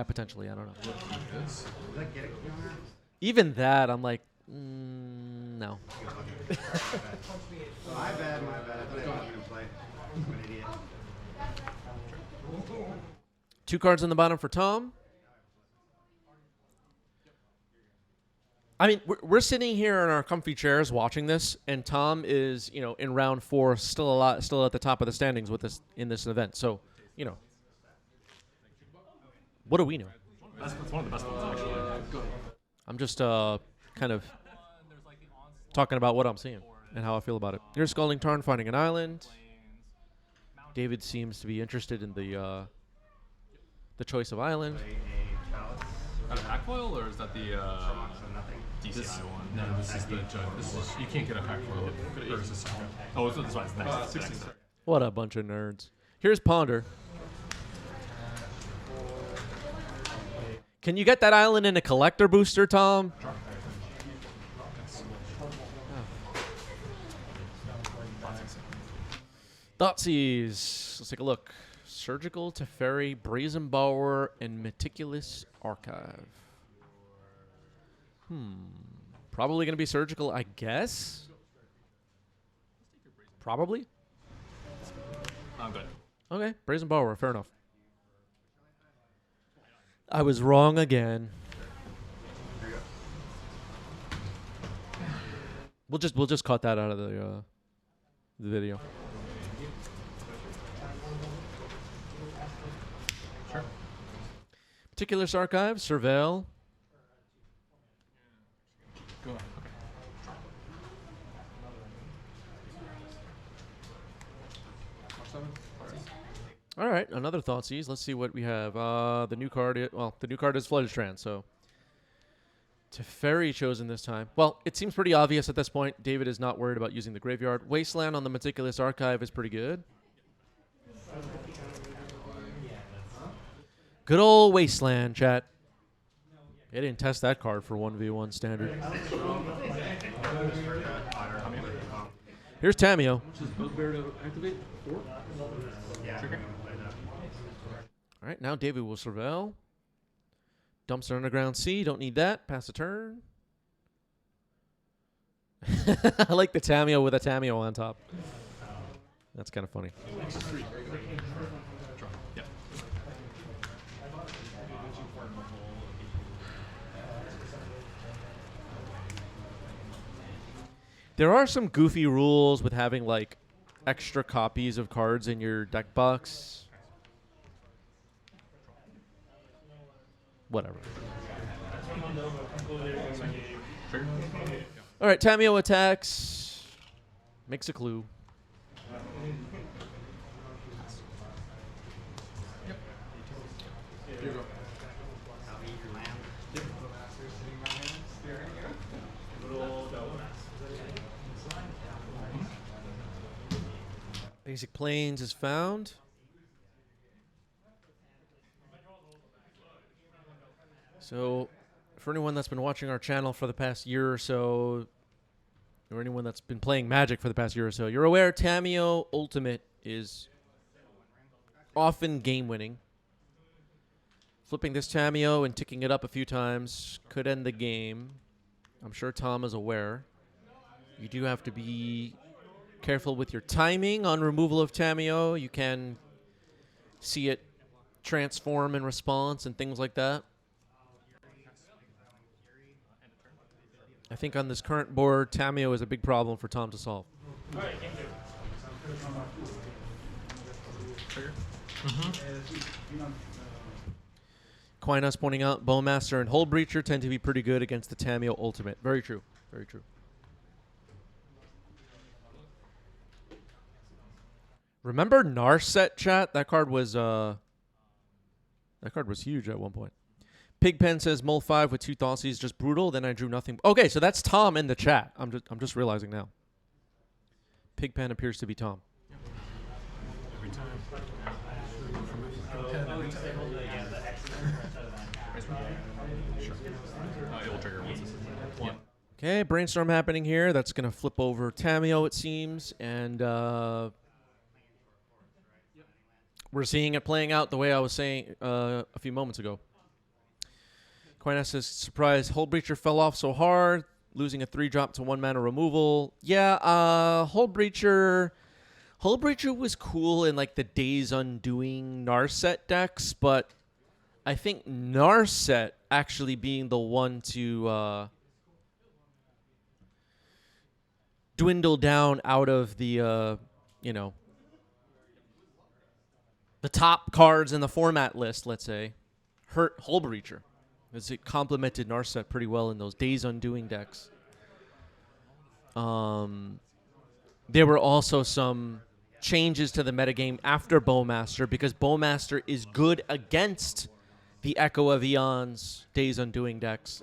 potentially. I don't know. Even that, I'm like, no. My bad. I thought I was going to play. I'm an idiot. 2 cards on the bottom for Tom. I mean, we're sitting here in our comfy chairs watching this, and Tom is, in round 4, still at the top of the standings with this in this event. So, what do we know? That's one of the best ones, actually. I'm just kind of talking about what I'm seeing and how I feel about it. Here's Scalding Tarn finding an island. David seems to be interested in the the choice of island. Play a chalice. Out of pack foil, or is that the So nothing. DCI one? No, this is the judge. This is you can't get a pack foil. Or is this Oh, this one's nice. 16? What a bunch of nerds. Here's Ponder. Can you get that island in a collector booster, Tom? Thoughtseize. Let's take a look. Surgical, Teferi, Brazen Bower, and Meticulous Archive. Probably going to be surgical, I guess. Probably. I'm good. Okay, Brazen Bower, fair enough. I was wrong again. We'll just cut that out of the video. Sure. Meticulous Archive, Surveil. Go on. Okay. All right, another Thoughtseize. Let's see what we have. The new card. The new card is Flooded Strand. So Teferi chosen this time. Well, it seems pretty obvious at this point. David is not worried about using the graveyard. Wasteland on the Meticulous Archive is pretty good. Good old Wasteland, chat. They didn't test that card for 1v1 standard. Here's Tamio. Which is Bugbear to activate? 4? Yeah. All right, now David will surveil. Dumpster Underground Sea, don't need that. Pass the turn. I like the Tamio with a Tamio on top. That's kind of funny. Yep. There are some goofy rules with having like extra copies of cards in your deck box. Whatever. Trigger. All right, Tamio attacks. Makes a clue. I'll eat your lamb. Basic Plains is found. So, for anyone that's been watching our channel for the past year or so, or anyone that's been playing Magic for the past year or so, you're aware Tamio Ultimate is often game-winning. Flipping this Tamio and ticking it up a few times could end the game. I'm sure Tom is aware. You do have to be careful with your timing on removal of Tamio. You can see it transform in response and things like that. I think on this current board, Tamio is a big problem for Tom to solve. Trigger. Quinas pointing out Bowmaster and Hull Breacher tend to be pretty good against the Tamio Ultimate. Very true. Very true. Remember Narset, chat? That card was huge at one point. Pigpen says Mull 5 with 2 Thoughtseize, just brutal. Then I drew nothing. Okay, so that's Tom in the chat. I'm just realizing now. Pigpen appears to be Tom. Every time. Sure. It will trigger once this is one. Okay, brainstorm happening here. That's going to flip over Tamio, it seems. And we're seeing it playing out the way I was saying a few moments ago. Quinas says, surprise, Hull Breacher fell off so hard, losing a 3-drop to 1-mana removal. Yeah, Hull Breacher was cool in like the Days Undoing Narset decks, but I think Narset actually being the one to dwindle down out of the, the top cards in the format list, let's say, hurt Hull Breacher. Because it complemented Narset pretty well in those Days Undoing decks. There were also some changes to the metagame after Bowmaster because Bowmaster is good against the Echo of Eons, Days Undoing decks.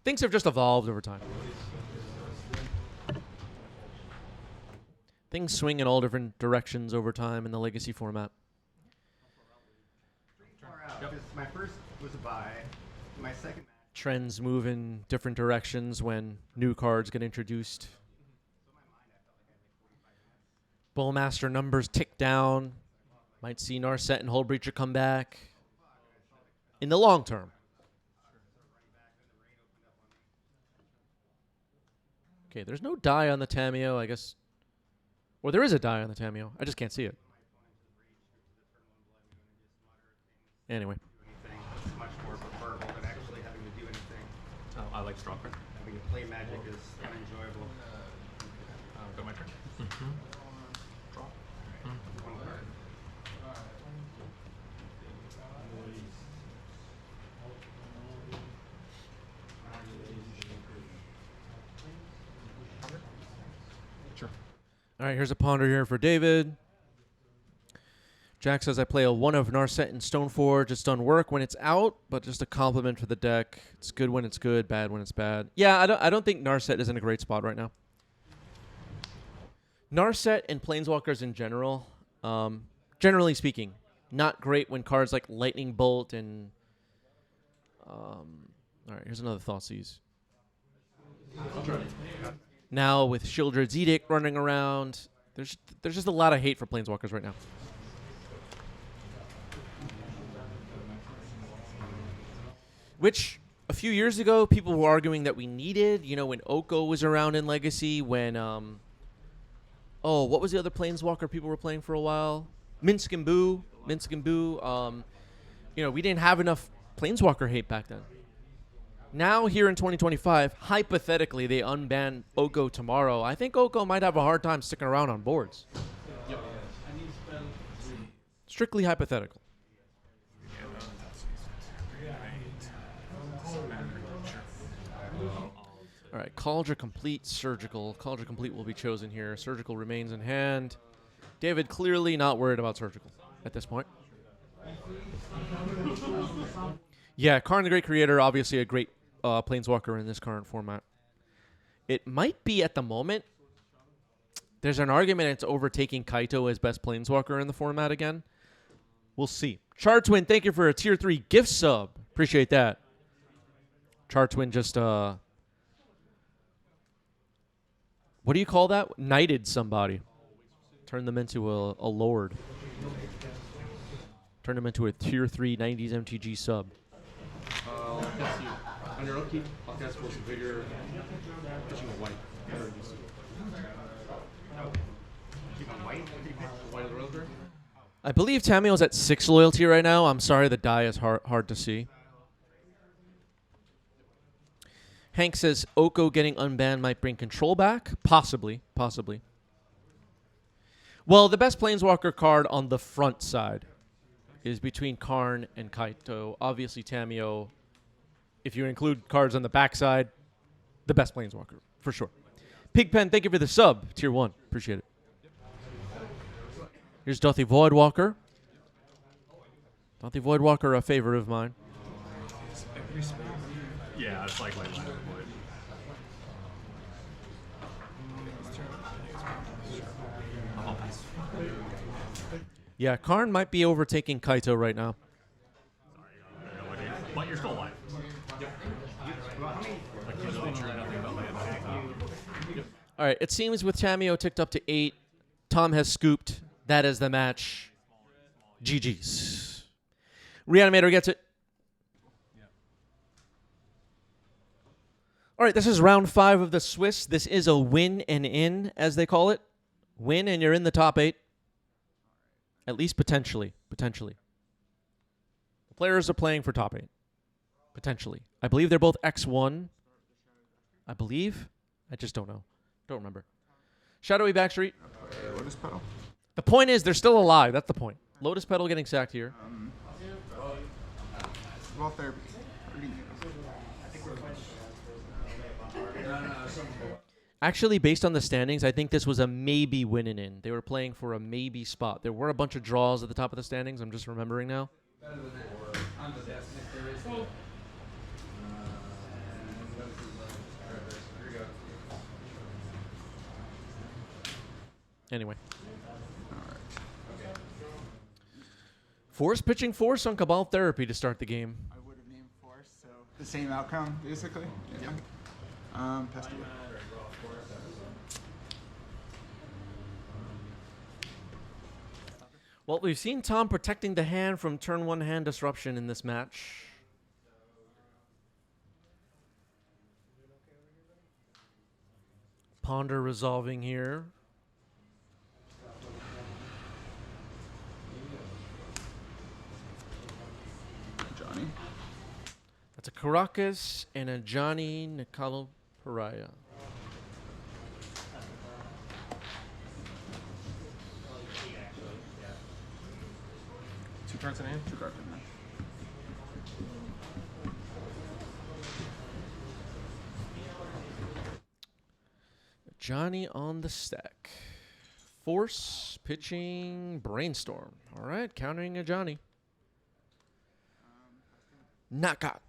Things have just evolved over time. Things swing in all different directions over time in the Legacy format. My first was a buy. My second match. Trends move in different directions when new cards get introduced. Bowmaster numbers tick down. Might see Narset and Hullbreacher come back. In the long term. Okay, there's no die on the Tamiyo, I guess. Or there is a die on the Tamiyo. I just can't see it. Anyway. It's much more preferable than actually having to do anything. Oh, I like straw card. Having to play Magic is unenjoyable. Got my turn. Draw. One card. Sure. All right, here's a ponder here for David. Jack says, I play a 1 of Narset and Stoneforge. It's done work when it's out, but just a compliment for the deck. It's good when it's good, bad when it's bad. Yeah, I don't think Narset is in a great spot right now. Narset and Planeswalkers in general, generally speaking, not great when cards like Lightning Bolt and... all right, here's another Thoughtseize. Now with Shieldred's Edict running around, there's just a lot of hate for Planeswalkers right now. Which, a few years ago, people were arguing that we needed, when Oko was around in Legacy, when, what was the other Planeswalker people were playing for a while? Minsk and Boo. We didn't have enough Planeswalker hate back then. Now, here in 2025, hypothetically, they unban Oko tomorrow. I think Oko might have a hard time sticking around on boards. Strictly hypothetical. All right, Cauldron Complete, Surgical. Cauldron Complete will be chosen here. Surgical remains in hand. David clearly not worried about Surgical at this point. Yeah, Karn the Great Creator, obviously a great Planeswalker in this current format. It might be at the moment. There's an argument it's overtaking Kaito as best Planeswalker in the format again. We'll see. Chartwin, thank you for a tier 3 gift sub. Appreciate that. Chartwin just... what do you call that? Knighted somebody. Turned them into a lord. Turned them into a tier 3 90s MTG sub. I'll cast you. On your upkeep, I'll cast Force of Vigor. Pitching a white. Keep on white. White of the Railroad? I believe Tamiyo's at 6 loyalty right now. I'm sorry the die is hard to see. Hank says Oko getting unbanned might bring control back. Possibly. Well, the best Planeswalker card on the front side is between Karn and Kaito. Obviously, Tamiyo, if you include cards on the back side, the best Planeswalker, for sure. Pigpen, thank you for the sub. Tier 1. Appreciate it. Here's Dothy Voidwalker. Dothy Voidwalker, a favorite of mine. Yeah, it's like Void. I'll pass. Yeah, Karn might be overtaking Kaito right now. But you're still alive. All right, it seems with Tamiyo ticked up to 8, Tom has scooped. That is the match. GG's. Reanimator gets it. All right, this is round 5 of the Swiss. This is a win and in, as they call it. Win and you're in the top 8. At least potentially. The players are playing for top 8. Potentially. I believe they're both X1. I believe. I just don't know. Don't remember. Shadowy Backstreet. Lotus Petal. The point is they're still alive. That's the point. Lotus Petal getting sacked here. Well, therapy. Actually, based on the standings, I think this was a maybe winning in. They were playing for a maybe spot. There were a bunch of draws at the top of the standings. I'm just remembering now. Anyway. Force pitching Force on Cabal Therapy to start the game. I would have named Force, so the same outcome, basically. Yeah. Pass it away. Well, we've seen Tom protecting the hand from turn 1 hand disruption in this match. Ponder resolving here. Johnny. That's a Caracas and a Johnny Nicolo Pariah. Two cards in hand? Two cards in hand. Johnny on the stack. Force pitching Brainstorm. All right, countering a Johnny. Knockout.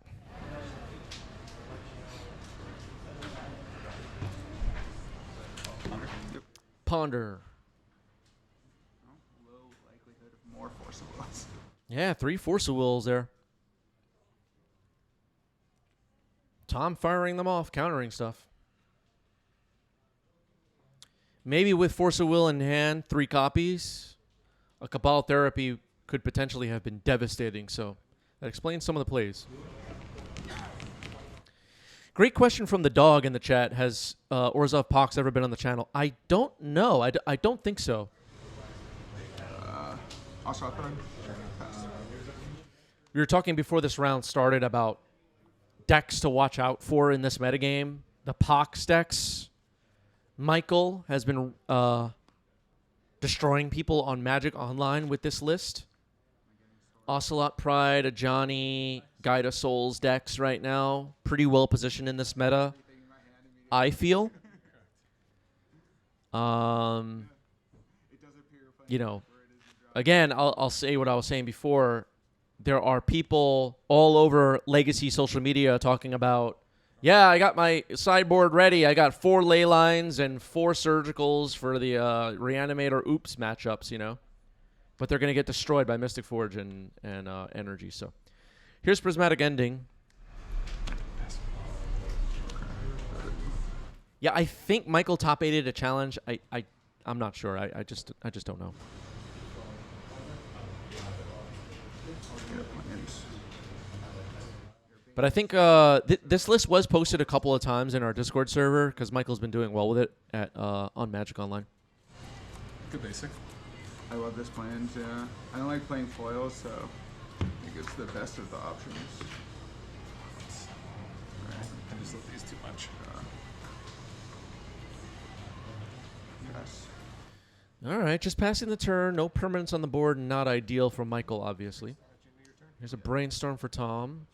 Ponder. Low likelihood of more Force of Wills. Yeah, 3 Force of Wills there. Tom firing them off, countering stuff. Maybe with Force of Will in hand, 3 copies, a Cabal Therapy could potentially have been devastating. So that explains some of the plays. Great question from the dog in the chat. Has Orzhov Pox ever been on the channel? I don't know. I don't think so. Also, I put on pass. We were talking before this round started about decks to watch out for in this metagame. The Pox decks. Michael has been destroying people on Magic Online with this list. Ocelot Pride, a Johnny, Guide of Souls decks right now. Pretty well positioned in this meta, I feel. You know, again, I'll say what I was saying before. There are people all over Legacy social media talking about, yeah, I got my sideboard ready. I got 4 ley lines and 4 surgicals for the Reanimator Oops matchups, you know. But they're going to get destroyed by Mystic Forge and Energy. So here's Prismatic Ending. Yeah, I think Michael top 8'd a challenge. I'm not sure. I just don't know. But I think this list was posted a couple of times in our Discord server because Michael's been doing well with it at on Magic Online. Good basic. I love this plan, yeah. I don't like playing foils, so I think it's the best of the options. I just love these too much. Yes. All right, just passing the turn. No permanents on the board. Not ideal for Michael, obviously. Here's a Brainstorm for Tom.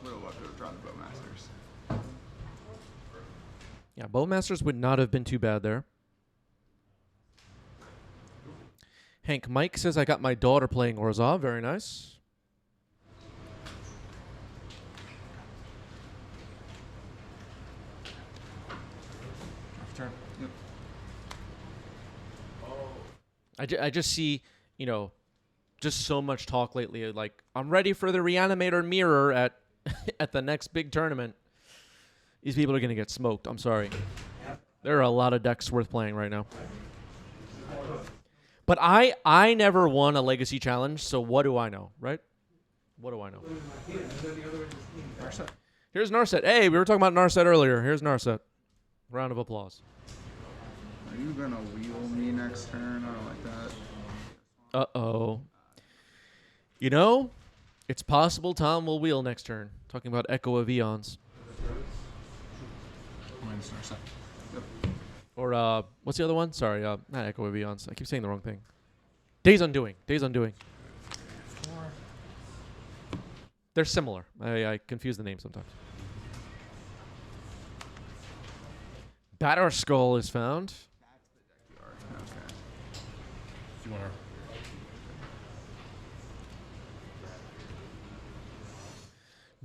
Would have loved to have drawn the Bowmasters. Yeah, Bowmasters would not have been too bad there. Hank Mike says, I got my daughter playing Orzhov. Very nice. Turn. Yep. I just see, you know, just so much talk lately. Like, I'm ready for the Reanimator mirror at at the next big tournament. These people are going to get smoked. I'm sorry. There are a lot of decks worth playing right now. But I never won a Legacy Challenge, so what do I know, right? What do I know? Narset. Here's Narset. Hey, we were talking about Narset earlier. Here's Narset. Round of applause. Are you going to wheel me next turn? I don't like that. Uh-oh. You know, it's possible Tom will wheel next turn. Talking about Echo of Eons. Minus Narset. Yep. Or, what's the other one? Sorry, not Echo of Eons. I keep saying the wrong thing. Days Undoing. Days Undoing. They're similar. I confuse the names sometimes. Batter Skull is found. Okay. Do you want to?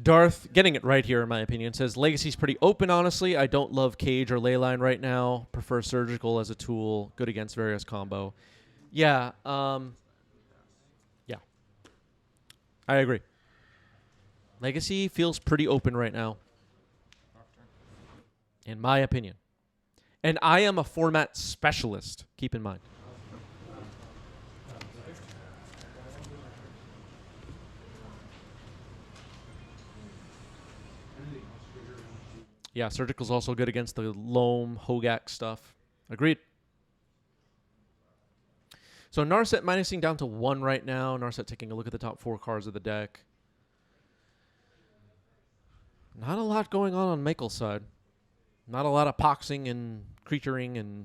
Darth, getting it right here in my opinion, says Legacy's pretty open, honestly. I don't love Cage or Leyline right now. Prefer Surgical as a tool. Good against various combo. Yeah, yeah. I agree. Legacy feels pretty open right now, in my opinion. And I am a format specialist, keep in mind. Yeah, Surgical's also good against the Loam, Hogak stuff. Agreed. So Narset minusing down to 1 right now. Narset taking a look at the top 4 cards of the deck. Not a lot going on Michael's side. Not a lot of poxing and creaturing and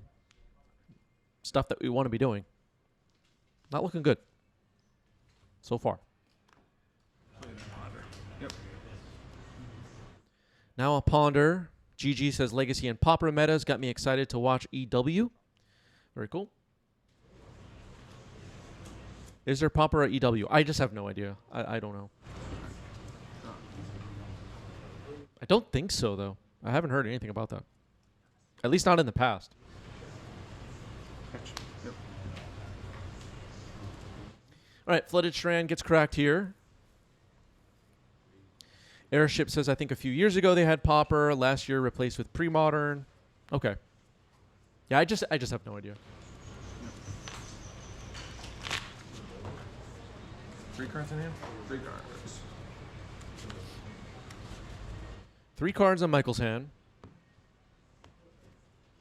stuff that we want to be doing. Not looking good so far. Yep. Now a Ponder. GG says Legacy and Pauper metas got me excited to watch EW. Very cool. Is there Pauper at EW? I just have no idea. I don't know. I don't think so, though. I haven't heard anything about that. At least not in the past. Yep. All right, Flooded Strand gets cracked here. Airship says, I think a few years ago they had Pauper. Last year replaced with Pre-Modern. Okay. Yeah, I just have no idea. 3 cards in hand? 3 cards. 3 cards on Michael's hand.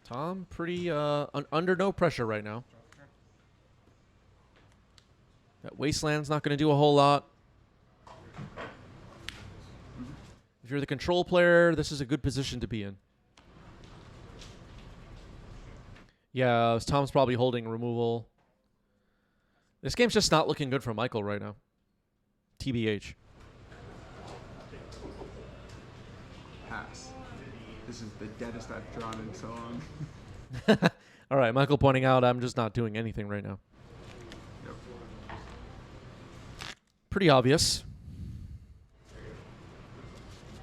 Tom, pretty under no pressure right now. That Wasteland's not going to do a whole lot. If you're the control player, this is a good position to be in. Yeah, Tom's probably holding removal. This game's just not looking good for Michael right now. TBH. Pass. This is the deadest I've drawn in so long. All right, Michael pointing out I'm just not doing anything right now. Yep. Pretty obvious.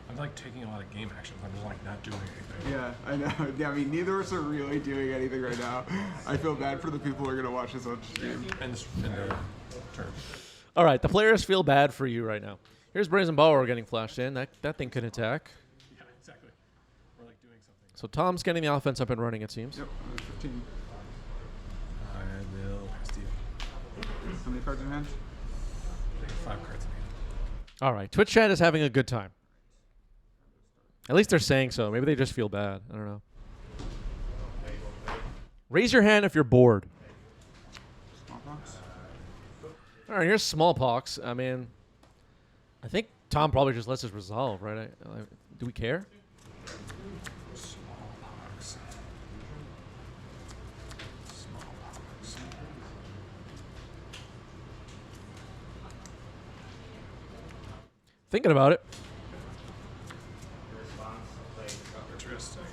I'm like taking a lot of game actions. I'm just like not doing anything. Yeah, I know. Yeah, I mean, neither of us are really doing anything right now. I feel bad for the people who are going to watch this on stream. And the turn. All right, the players feel bad for you right now. Here's Brazen Bauer getting flashed in. That thing can attack. Yeah, exactly. We're like doing something. So Tom's getting the offense up and running, it seems. Yep, 15. I will pass to you. How many cards in hand? 5 cards in hand. All right, Twitch chat is having a good time. At least they're saying so. Maybe they just feel bad. I don't know. Raise your hand if you're bored. Smallpox? All right, here's Smallpox. I mean, I think Tom probably just lets us resolve, right? Do we care? Smallpox. Smallpox. Thinking about it. Interesting.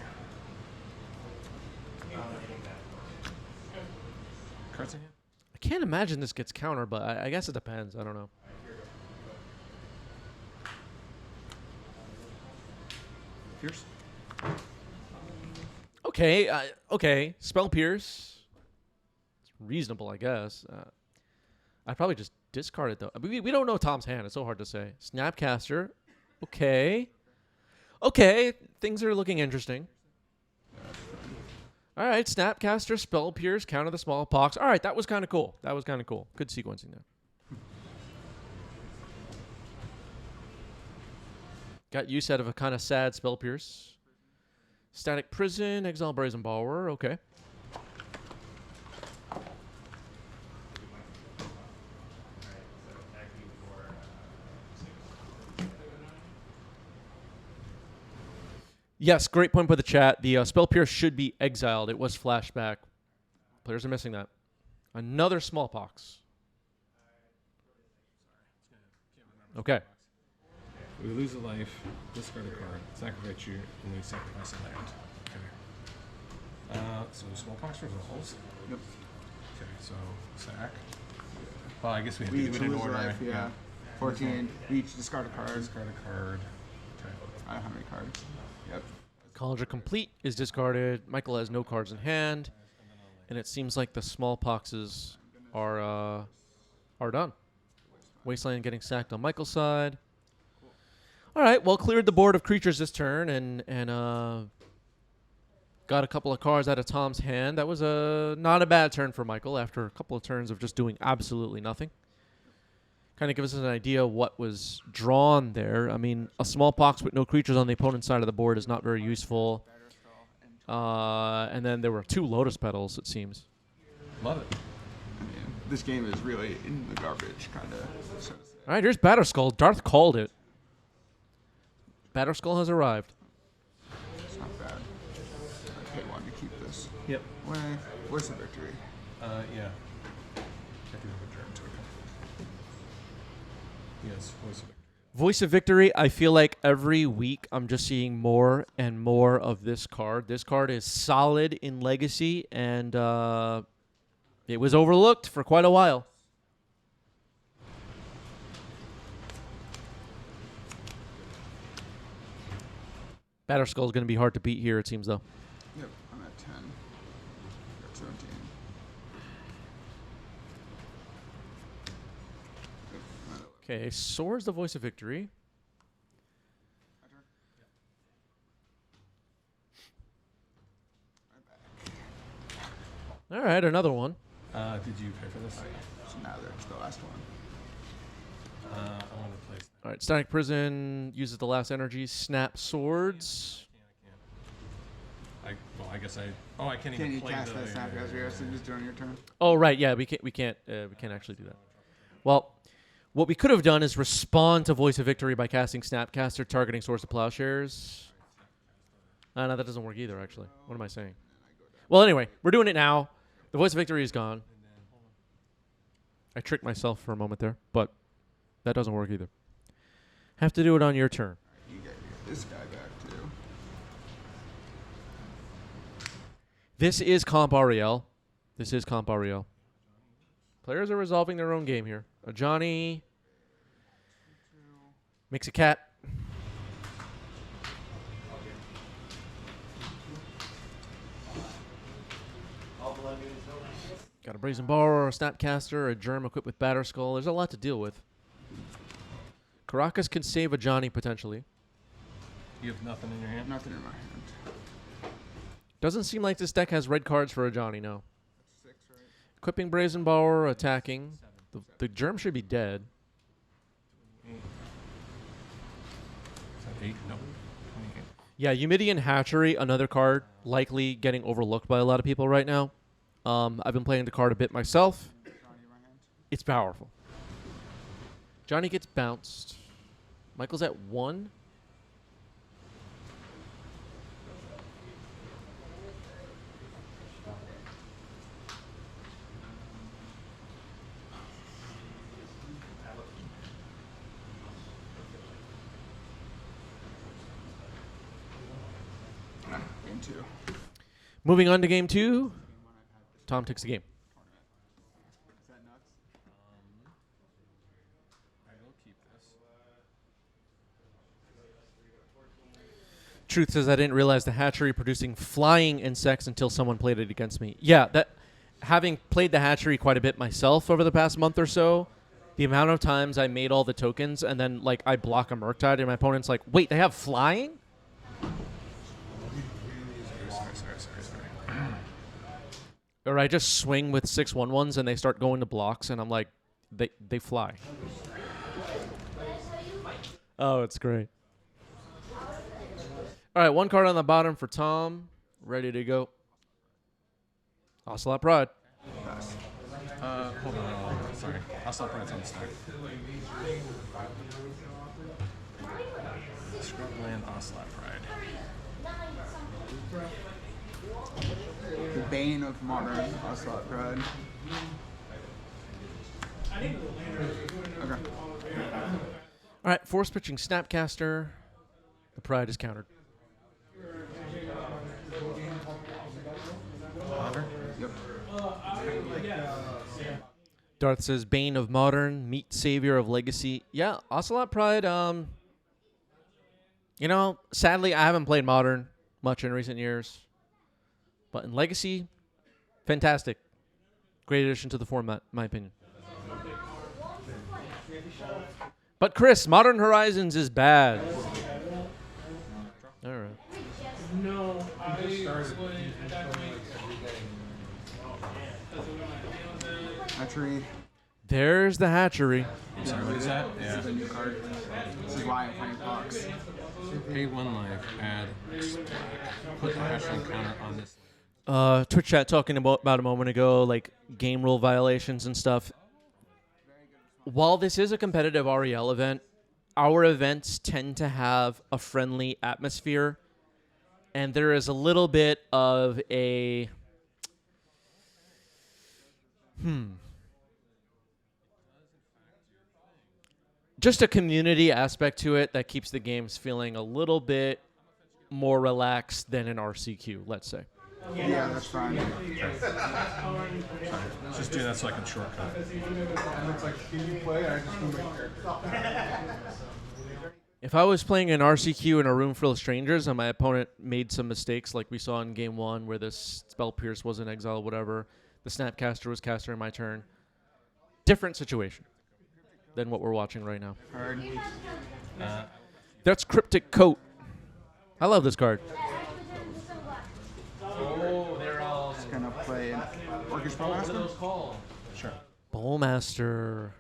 Cards in hand? I can't imagine this gets countered, but I guess it depends. I don't know. Pierce? Okay, okay. Spell Pierce. It's reasonable, I guess. I'd probably just discard it, though. We don't know Tom's hand. It's so hard to say. Snapcaster. Okay. Okay, things are looking interesting. All right, Snapcaster, Spell Pierce, counter the Smallpox. All right, that was kind of cool. That was kind of cool. Good sequencing there. Got use out of a kind of sad Spell Pierce. Static Prison, Exile Brazen Bauer. Okay. Yes, great point by the chat. The Spell Pierce should be exiled. It was flashback. Players are missing that. Another Smallpox. Okay. We lose a life, discard a card, sacrifice you, and we sacrifice a land. Okay. So smallpox resolves. Yep. Okay, so sack. Well, I guess we have We to each do it in lose order. life, yeah. 14. We each discard a card. Discard a card. Okay. I don't have any cards. Yep. College complete is discarded. Michael has no cards in hand, and it seems like the smallpoxes are done. Wasteland getting sacked on Michael's side. All right, well, cleared the board of creatures this turn, and got a couple of cards out of Tom's hand. That was not a bad turn for Michael after a couple of turns of just doing absolutely nothing. Kind of gives us an idea what was drawn there. I mean, a smallpox with no creatures on the opponent's side of the board is not very useful. And then there were 2 lotus petals, it seems. Love it. I mean, this game is really in the garbage, kind of. So to say. All right, here's Batterskull. Darth called it. Batterskull has arrived. It's not bad. I pay 1 to keep this. Yep. Where's the victory? Yeah. I do have a germ token. Yes, voice of victory. Voice of Victory, I feel like every week I'm just seeing more and more of this card. This card is solid in Legacy, and it was overlooked for quite a while. Batterskull is going to be hard to beat here, it seems, though. Yep, I'm at 10. Got 17. Yep, I'm at 11. Okay, Soar's the Voice of Victory. My turn? Right back. All right, another one. Did you pay for this? So now there's the last one. I want to place. All right, Static Prison uses the last energy. Snap Swords. I guess I. Oh, I can't Can even you play cast the. that snap guys so just during your turn? Oh, right, yeah, we can't actually do that. Well, what we could have done is respond to Voice of Victory by casting Snapcaster, targeting Source of Plowshares. No, that doesn't work either, actually. What am I saying? Well, anyway, we're doing it now. The Voice of Victory is gone. I tricked myself for a moment there, but that doesn't work either. Have to do it on your turn. You gotta get this guy back too. This is Comp Ariel. This is Comp Ariel. Players are resolving their own game here. Johnny makes a cat. Got a Brazen Borrower, a Snapcaster, a Germ equipped with Batterskull. There's a lot to deal with. Caracas can save a Johnny potentially. You have nothing in your hand. Nothing in my hand. Doesn't seem like this deck has red cards for a Johnny, no. That's 6, right? Equipping Brazen Borrower, attacking. The Germ should be dead. Is that 8? No. 28. Yeah, Eumidian Hatchery, another card, likely getting overlooked by a lot of people right now. I've been playing the card a bit myself. Johnny in my hand. It's powerful. Johnny gets bounced. Michael's at 1. Game 2. Moving on to game 2. Tom takes the game. Is that nuts? I will keep this. Truth says I didn't realize the hatchery producing flying insects until someone played it against me. Yeah, that having played the hatchery quite a bit myself over the past month or so, the amount of times I made all the tokens and then like I block a Murktide and my opponent's like, wait, they have flying? Sorry. Or I just swing with 6/1/1s and they start going to blocks and I'm like, they fly. Oh, it's great. All right, 1 card on the bottom for Tom. Ready to go. Ocelot Pride. Pass. Hold on. Sorry. I'll stop right on the stack. Scrubland Ocelot Pride. The bane of modern Ocelot Pride. Okay. All right, force pitching Snapcaster. The Pride is countered. Darth says, Bane of Modern, meet Savior of Legacy. Yeah, Ocelot Pride, you know, sadly, I haven't played Modern much in recent years. But in Legacy, fantastic. Great addition to the format, in my opinion. But Chris, Modern Horizons is bad. All right. Hatchery. There's the hatchery. I'm sorry, what is that? This Yeah. is a new card. This is why I'm playing Fox. Pay 1 life, add X black. Put the hatchling counter on this. Twitch chat talking about a moment ago, like game rule violations and stuff. While this is a competitive REL event, our events tend to have a friendly atmosphere, and there is a little bit of a just a community aspect to it that keeps the games feeling a little bit more relaxed than an RCQ, let's say. Yeah, that's fine. Let's just do that so I can shortcut. And it's like, can you play? I just move my character. If I was playing an RCQ in a room full of strangers and my opponent made some mistakes like we saw in game 1 where this Spell Pierce was in exile or whatever, the Snapcaster was caster in my turn, different situation than what we're watching right now. Card. That's Cryptic Coat. I love this card. Just gonna play an Orcish Bowmaster. Sure. Bowmaster.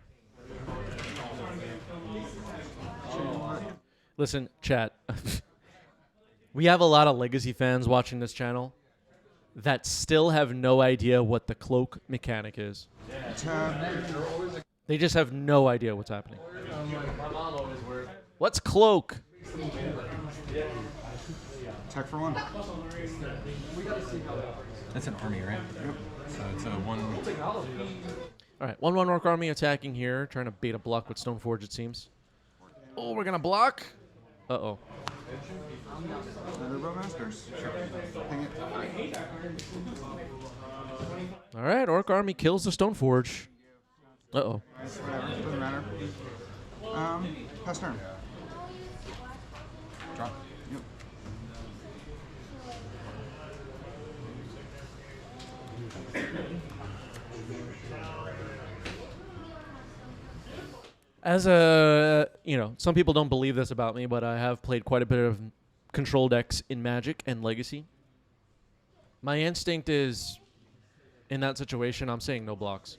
Listen, chat. We have a lot of Legacy fans watching this channel that still have no idea what the cloak mechanic is. They just have no idea what's happening. What's cloak? Attack for 1. That's an army, right? Yep. So it's a 1. All right, 1/1 Orc Army attacking here, trying to bait a block with Stoneforge, it seems. Oh, we're going to block? Uh-oh. Another Bowmasters. Hang it. All right, Orc Army kills the Stoneforge. Uh-oh. Whatever. Doesn't matter. Pass turn. Drop. Yep. As a, some people don't believe this about me, but I have played quite a bit of control decks in Magic and Legacy. My instinct is, in that situation, I'm saying no blocks.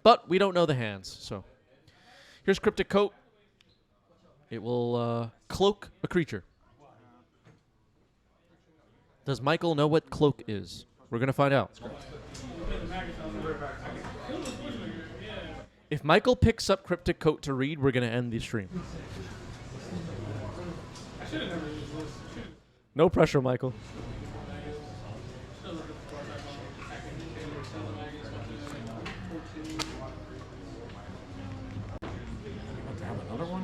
But we don't know the hands, so. Here's Cryptic Coat. It will cloak a creature. Does Michael know what cloak is? We're going to find out. If Michael picks up Cryptic Coat to read, we're going to end the stream. No pressure, Michael. Another one?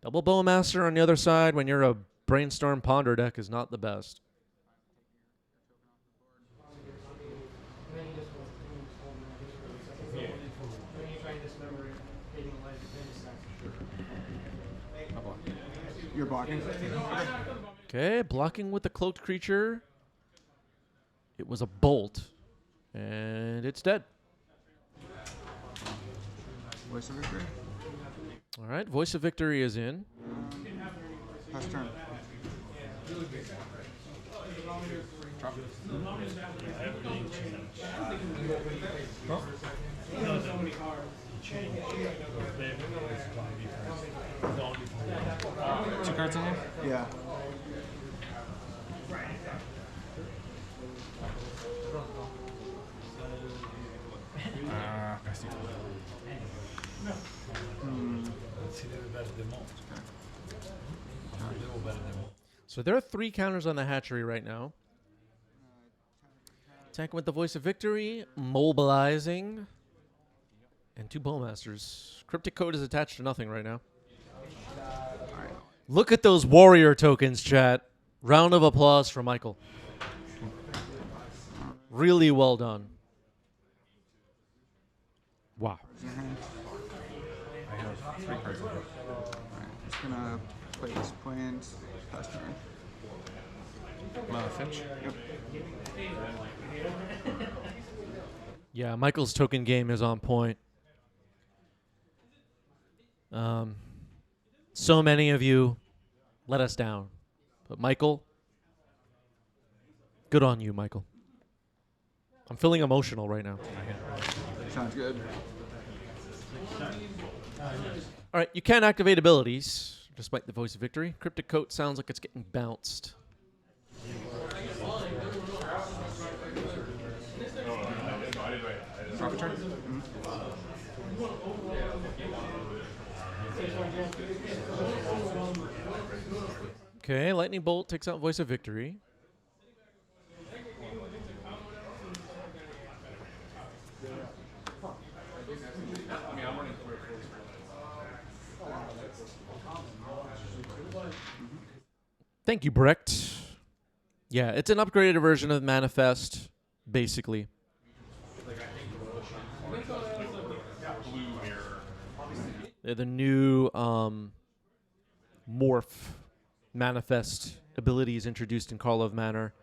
Double Bowmaster on the other side when you're a Brainstorm Ponder deck is not the best. You're blocking. Okay, blocking with the cloaked creature. It was a bolt, and it's dead. Voice of Victory. All right, Voice of Victory is in. Pass turn. Drop. Two cards in here? Yeah. I see. So there are 3 counters on the hatchery right now. Attacking with the Voice of Victory, mobilizing, and 2 Bowmasters. Cryptic Code is attached to nothing right now. Look at those warrior tokens, chat. Round of applause for Michael. Really well done. Wow. In your hand. I have 3 cards in here. Alright, just gonna play this plans. Pass turn. Fetch. Yep. Yeah, Michael's token game is on point. So many of you let us down. But Michael, good on you, Michael. I'm feeling emotional right now. Sounds good. All right, you can activate abilities despite the voice of victory. Cryptic Coat sounds like it's getting bounced. Drop a turn. Okay, Lightning Bolt takes out voice of victory. Thank you, Brecht. Yeah, it's an upgraded version of Manifest, basically. They're the new morph Manifest abilities introduced in Call of Manor,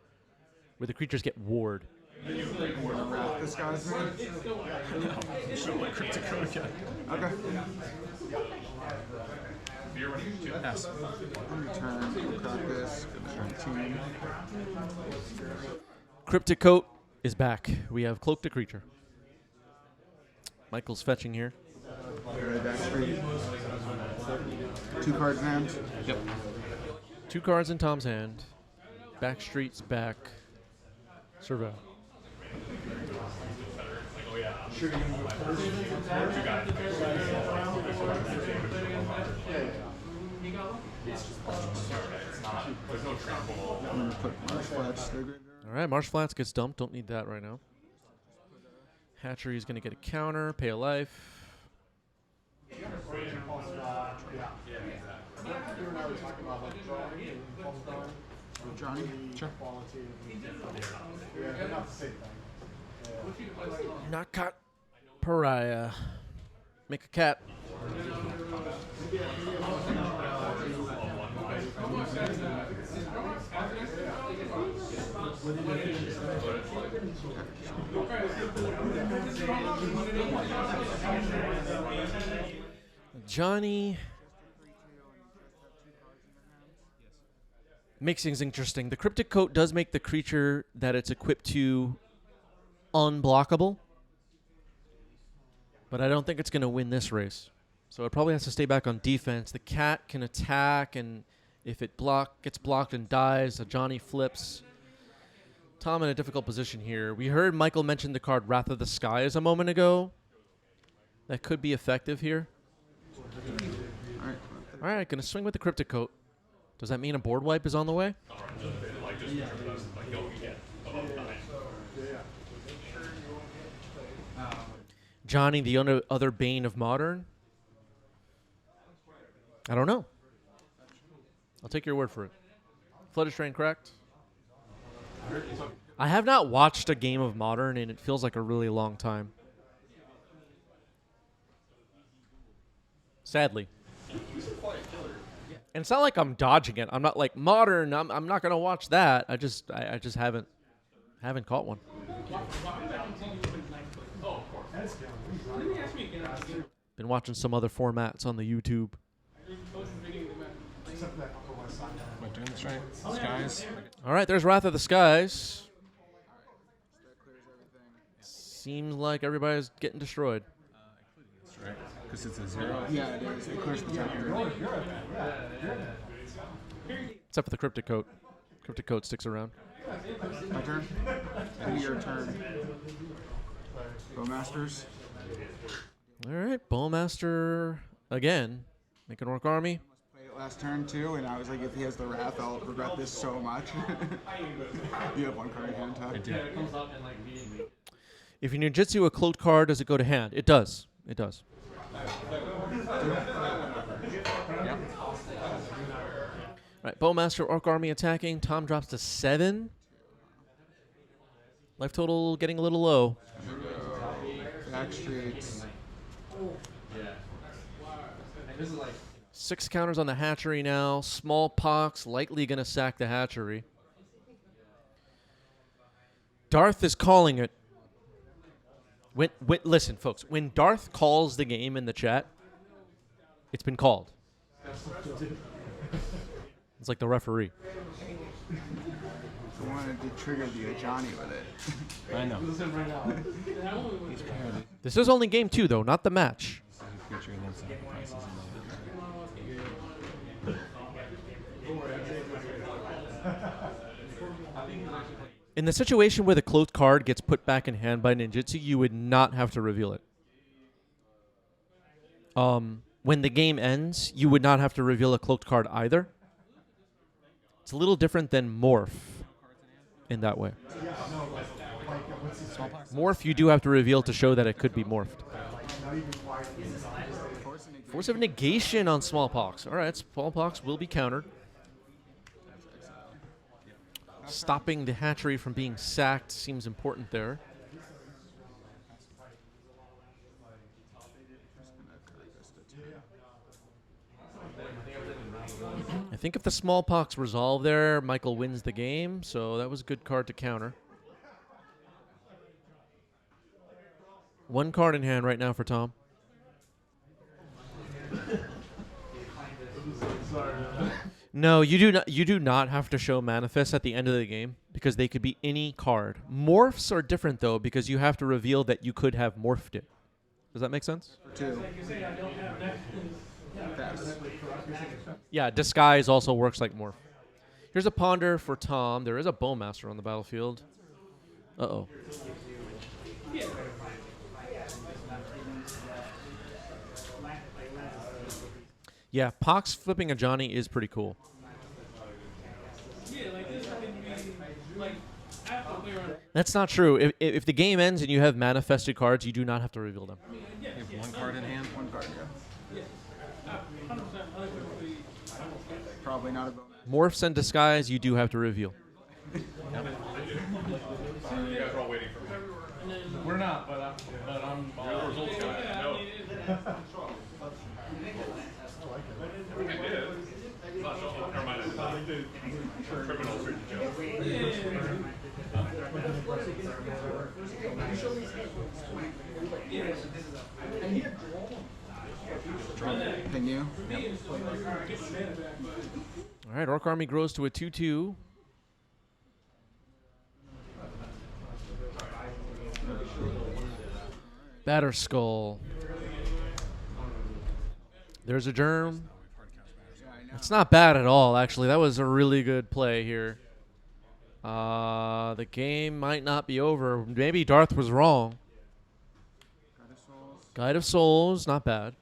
where the creatures get ward. This guy's name? Show my cryptic code again. Okay. Yes. Return. We'll crack this. 19. Cryptic Coat is back. We have Cloak to Creature. Michael's fetching here. Right back straight. 2 cards in hand. Yep. 2 cards in Tom's hand. Backstreet's back. Survey. I'm gonna put Marsh Flats to the graveyard. All right, Marsh Flats gets dumped. Don't need that right now. Hatchery is going to get a counter, pay a life. Johnny? Sure. Not caught. Pariah. Make a cat. Johnny makes things interesting. The Cryptic Coat does make the creature that it's equipped to unblockable, but I don't think it's going to win this race. So it probably has to stay back on defense. The cat can attack, and if it gets blocked and dies, a Johnny flips. Tom in a difficult position here. We heard Michael mention the card Wrath of the Skies a moment ago. That could be effective here. Alright. All right, going to swing with the Cryptic Coat. Does that mean a board wipe is on the way? Johnny, the other bane of Modern? I don't know. I'll take your word for it. Flooded Strain cracked. I have not watched a game of Modern, and it feels like a really long time. Sadly. And it's not like I'm dodging it. I'm not like Modern. I'm not gonna watch that. I just haven't caught one. Been watching some other formats on the YouTube. Am I doing this right? Skies. All right, there's Wrath of the Skies. That clears everything. Seems like everybody's getting destroyed. That's right. Because it's a 0. Yeah, it is. It clears the top here. Except for the Cryptic Coat. Cryptic Coat sticks around. My turn? End of your turn. Bowmasters. All right, Bowmaster again. Make an Orc Army. Played it last turn too, and I was like, if he has the Wrath, I'll regret this so much. You have 1 card in hand, Todd? I do. If you ninjutsu a cloaked card, does it go to hand? It does. It does. All right, Bowmaster, Orc Army attacking. Tom drops to 7. Life total getting a little low. Back streets. 6 counters on the hatchery now. Smallpox likely going to sack the hatchery. Darth is calling it. Listen, folks. When Darth calls the game in the chat, it's been called. It's like the referee. I wanted to trigger the Johnny with it. I know. This is only game 2, though, not the match. In the situation where the cloaked card gets put back in hand by ninjutsu, you would not have to reveal it. When the game ends, you would not have to reveal a cloaked card either. It's a little different than Morph in that way. Morph, you do have to reveal to show that it could be morphed. Force of negation on Smallpox. All right, Smallpox will be countered. Stopping the hatchery from being sacked seems important there. I think if the Smallpox resolve there, Michael wins the game, so that was a good card to counter. 1 card in hand right now for Tom. No, you do not have to show manifest at the end of the game because they could be any card. Morphs are different though because you have to reveal that you could have morphed it. Does that make sense? 2. Pass. Yeah, disguise also works like morph. Here's a ponder for Tom. There is a bowmaster on the battlefield. Uh-oh. Yeah, Pox flipping a Johnny is pretty cool. That's not true. If the game ends and you have manifested cards, you do not have to reveal them. You have 1 card in hand? 1 card, yeah. Probably not a bonus. Morphs and disguise, you do have to reveal. You guys are all waiting for me. We're not, but I'm You're the results guy. No. I did. Not sure. Never mind. Criminals are Can you? All right, Orc Army grows to a 2-2. Batter Skull. There's a germ. It's not bad at all, actually. That was a really good play here. The game might not be over. Maybe Darth was wrong. Guide of Souls, not bad.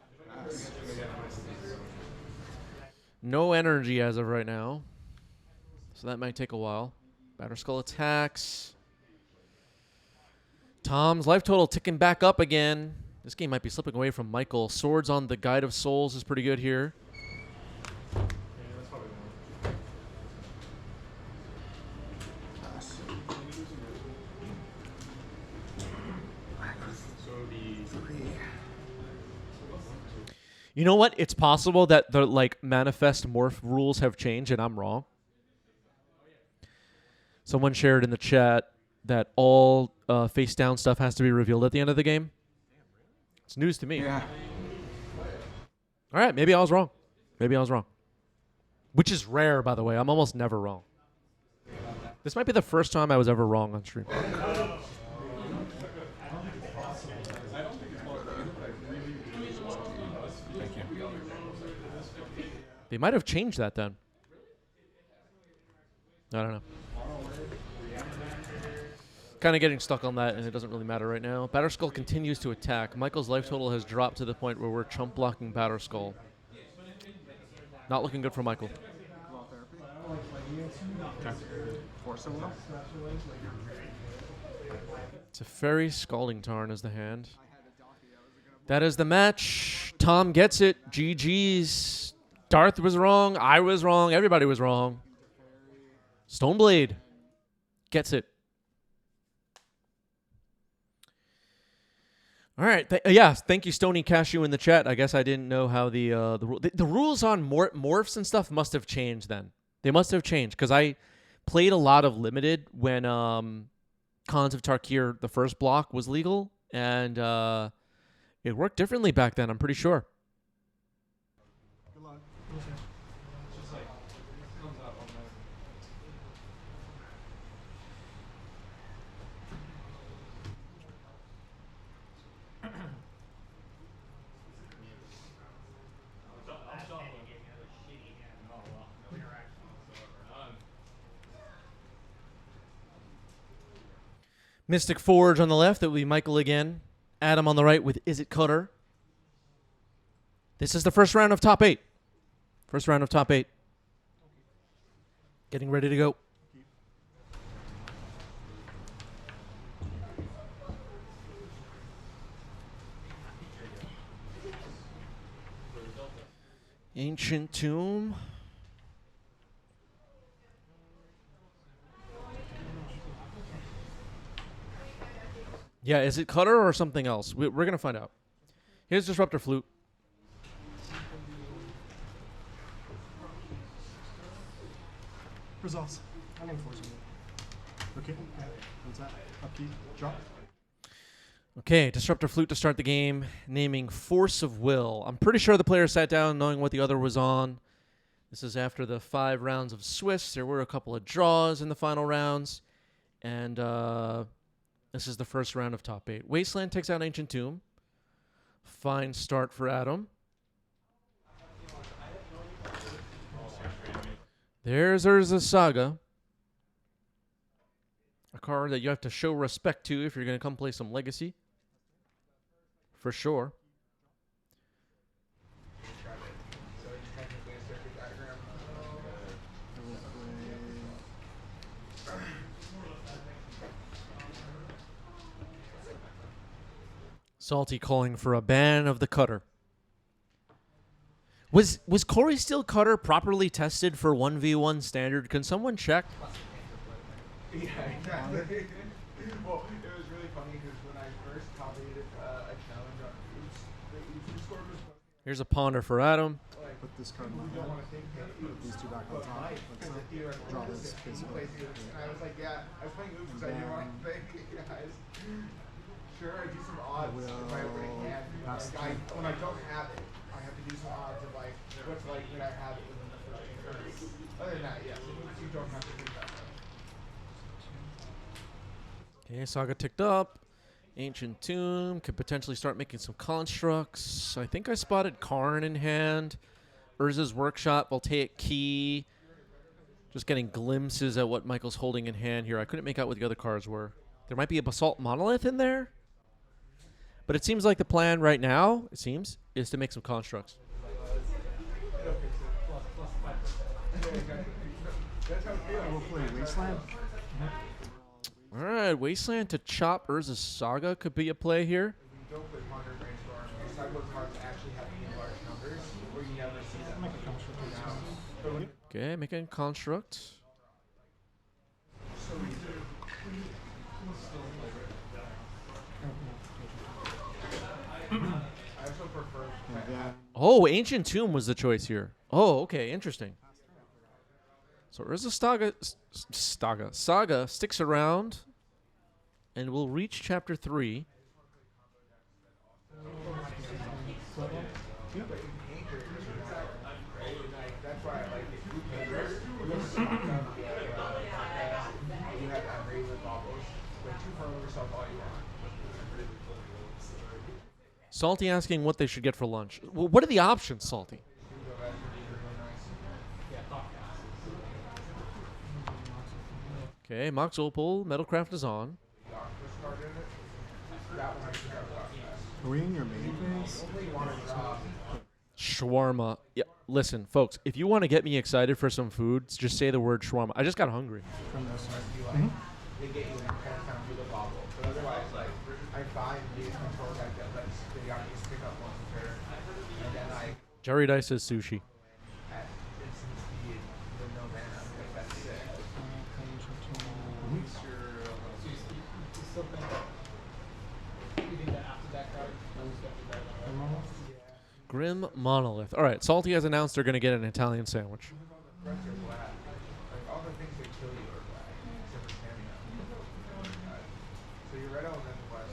No energy as of right now. So that might take a while. Batter Skull attacks. Tom's life total ticking back up again. This game might be slipping away from Michael. Swords on the Guide of Souls is pretty good here. You know what? It's possible that the manifest morph rules have changed and I'm wrong. Someone shared in the chat that all face down stuff has to be revealed at the end of the game. It's news to me. Yeah. All right, maybe I was wrong. Maybe I was wrong. Which is rare, by the way. I'm almost never wrong. This might be the first time I was ever wrong on stream. They might have changed that then. I don't know. Kind of getting stuck on that, and it doesn't really matter right now. Batterskull continues to attack. Michael's life total has dropped to the point where we're chump blocking Batterskull. Not looking good for Michael. It's a Fairy Scalding Tarn as the hand. That is the match. Tom gets it. GG's. Darth was wrong. I was wrong. Everybody was wrong. Stoneblade gets it. All right. Yeah. Thank you, Stony Cashew, in the chat. I guess I didn't know how the rules on morphs and stuff must have changed then. They must have changed because I played a lot of limited when Khans of Tarkir, the first block, was legal, and it worked differently back then. I'm pretty sure. Good luck. Mystic Forge on the left. That will be Michael again. Adam on the right with Is It Cutter. This is the first round of top 8. First round of top 8. Getting ready to go. Ancient Tomb. Yeah, is it Cutter or something else? We're going to find out. Here's Disruptor Flute. Results. I'm enforcing it. Okay. What's that? Upkeep. Drop. Okay, Disruptor Flute to start the game, naming Force of Will. I'm pretty sure the player sat down knowing what the other was on. This is after the 5 rounds of Swiss. There were a couple of draws in the final rounds. And this is the first round of top 8. Wasteland takes out Ancient Tomb. Fine start for Adam. There's Urza's Saga. A card that you have to show respect to if you're going to come play some Legacy. For sure. Salty calling for a ban of the Cutter. Was Corey Steele Cutter properly tested for 1v1 standard? Can someone check? Yeah, exactly. Well, it was really funny because when I first copied a challenge on Oops, the Discord was posting, Here's a ponder for Adam. Put this card in my you don't hand. want to think that Put these two back on top. because Let's if you draw this he basically. plays Oops, and I was like, yeah, I was playing Oops because I didn't want to think, guys. Sure, I do some odds in my opening hand. Pass Like, when I don't have it, I have to do some odds of like what's likely that I have it within the first turn. Other than that, yes, you don't have to think that much. Okay, Saga ticked up. Ancient Tomb could potentially start making some constructs. I think I spotted Karn in hand. Urza's Workshop, Voltaic Key. Just getting glimpses at what Michael's holding in hand here. I couldn't make out what the other cards were. There might be a Basalt Monolith in there. But it seems like the plan right now, is to make some constructs. We'll play Wasteland. All right, Wasteland to chop Urza's Saga could be a play here. You don't put Ponder Brainstorm. Your sideboard cards actually have to be in large numbers, where you never see them. Make a construct. Okay, making a construct. I also prefer. And then Oh, Ancient Tomb was the choice here. Oh, okay, interesting. So Urza Saga sticks around and will reach Chapter 3. That's why I like it. You have Emery with bobbles. But you farm yourself all you want. Salty asking what they should get for lunch. Well, what are the options, Salty? Okay, Mox Opal, Metalcraft is on. are we in your main phase? Shawarma. Yeah, listen, folks, if you want to get me excited for some food, just say the word shawarma. I just got hungry. From this. They get you in kind of with a bobble. But otherwise, like, I buy these control deck that lets the Yankees pick up one turn. And then I Jerry Dice says sushi. at instant speed with no mana. Like, that's sick. You still think that after that card Grim Monolith. All right, Salty has announced they're going to get an Italian sandwich. Threats are black. Like all the things that kill you are black, except for stamina. So your red elemental black.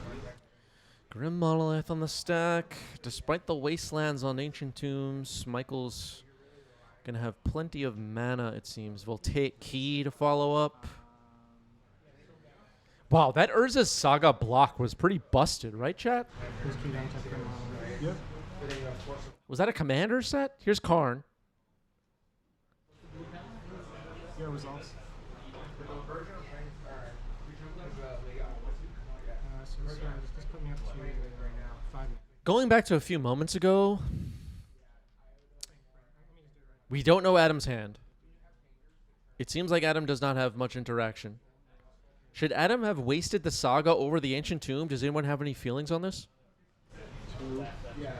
Grim Monolith on the stack. Despite the wastelands on Ancient Tombs, Michael's going to have plenty of mana, it seems. Voltaic Key to follow up. Wow, that Urza's Saga block was pretty busted, right, chat? Yep. Was that a commander set? Here's Karn. Yeah, results. Just put me up to 5. Going back to a few moments ago, we don't know Adam's hand. It seems like Adam does not have much interaction. Should Adam have wasted the Saga over the Ancient Tomb? Does anyone have any feelings on this? Yeah,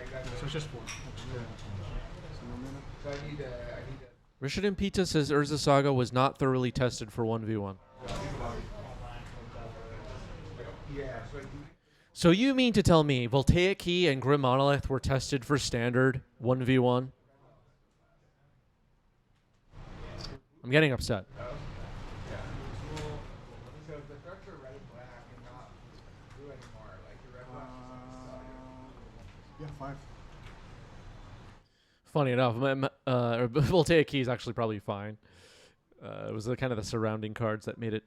exactly. So it's just 4. So I need to. Rishidon Pita says Urza Saga was not thoroughly tested for 1v1. Yeah, so So you mean to tell me Voltaic Key and Grim Monolith were tested for standard 1v1? I'm getting upset. So if the threats are red and black and not blue anymore, like the red black. Yeah, 5. Funny enough, Voltaic Key is actually probably fine. It was kind of the surrounding cards that made it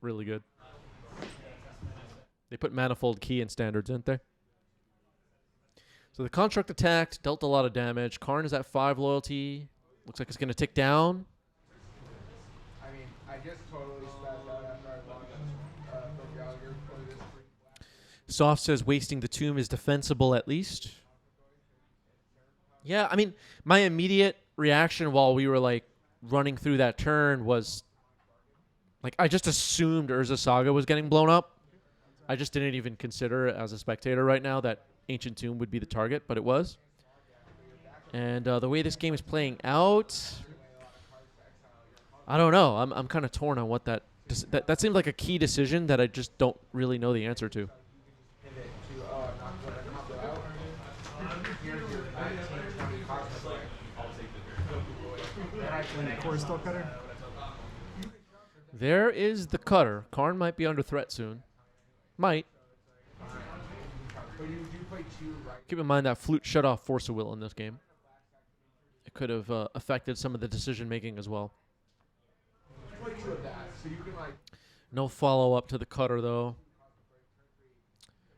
really good. They put Manifold Key in standards, didn't they? So the Construct attacked, dealt a lot of damage. Karn is at 5 loyalty. Looks like it's going to tick down. I mean, I just totally spazzed out after I watched Phil Gallagher play this. Soft says wasting the tomb is defensible at least. Yeah, I mean, my immediate reaction while we were like running through that turn was like I just assumed Urza Saga was getting blown up. I just didn't even consider as a spectator right now that Ancient Tomb would be the target, but it was. And the way this game is playing out, I don't know. I'm kind of torn on what that seemed like a key decision that I just don't really know the answer to. Core still cutter? There is the cutter. Karn might be under threat soon. Might. Keep in mind that flute shut off Force of Will in this game. It could have affected some of the decision making as well. No follow up to the cutter though.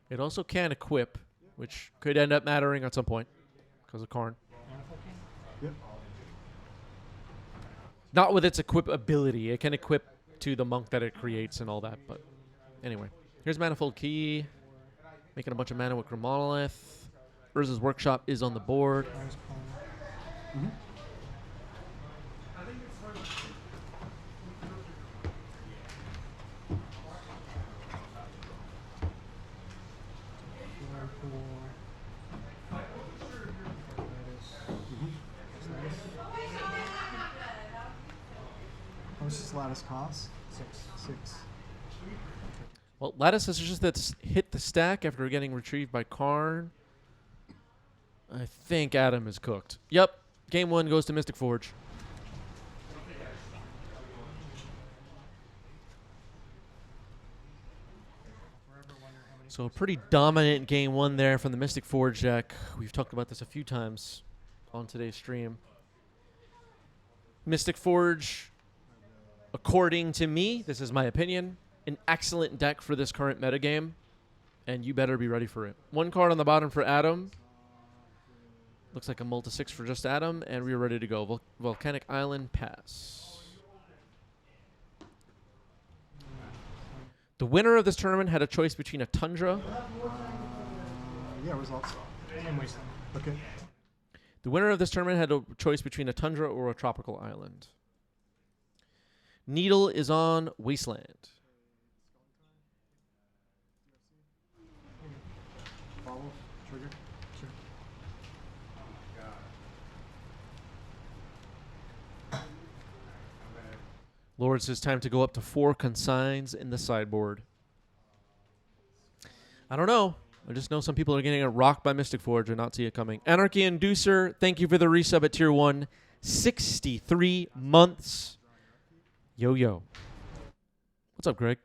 It also can equip, which could end up mattering at some point because of Karn. Yep. Not with its equip ability. It can equip to the monk that it creates and all that. But anyway, here's Manifold Key. Making a bunch of mana with Grim Monolith. Urza's Workshop is on the board. How much does Lattice cost? 6. Well, Lattice has just hit the stack after getting retrieved by Karn. I think Adam is cooked. Yep. Game 1 goes to Mystic Forge. So a pretty dominant Game 1 there from the Mystic Forge deck. We've talked about this a few times on today's stream. Mystic Forge, according to me, this is my opinion, an excellent deck for this current metagame, and you better be ready for it. 1 card on the bottom for Adam. Looks like a multi-6 for just Adam, and we're ready to go. Volcanic Island, pass. The winner of this tournament had a choice between a Tundra. Yeah, results. Okay. The winner of this tournament had a choice between a Tundra or a tropical island. Needle is on Wasteland. Follow. Trigger. Sure. Lord says time to go up to 4 consigns in the sideboard. I don't know. I just know some people are getting rocked by Mystic Forge and not see it coming. Anarchy Inducer, thank you for the resub at tier 1. 63 months. Yo, yo. What's up, Greg?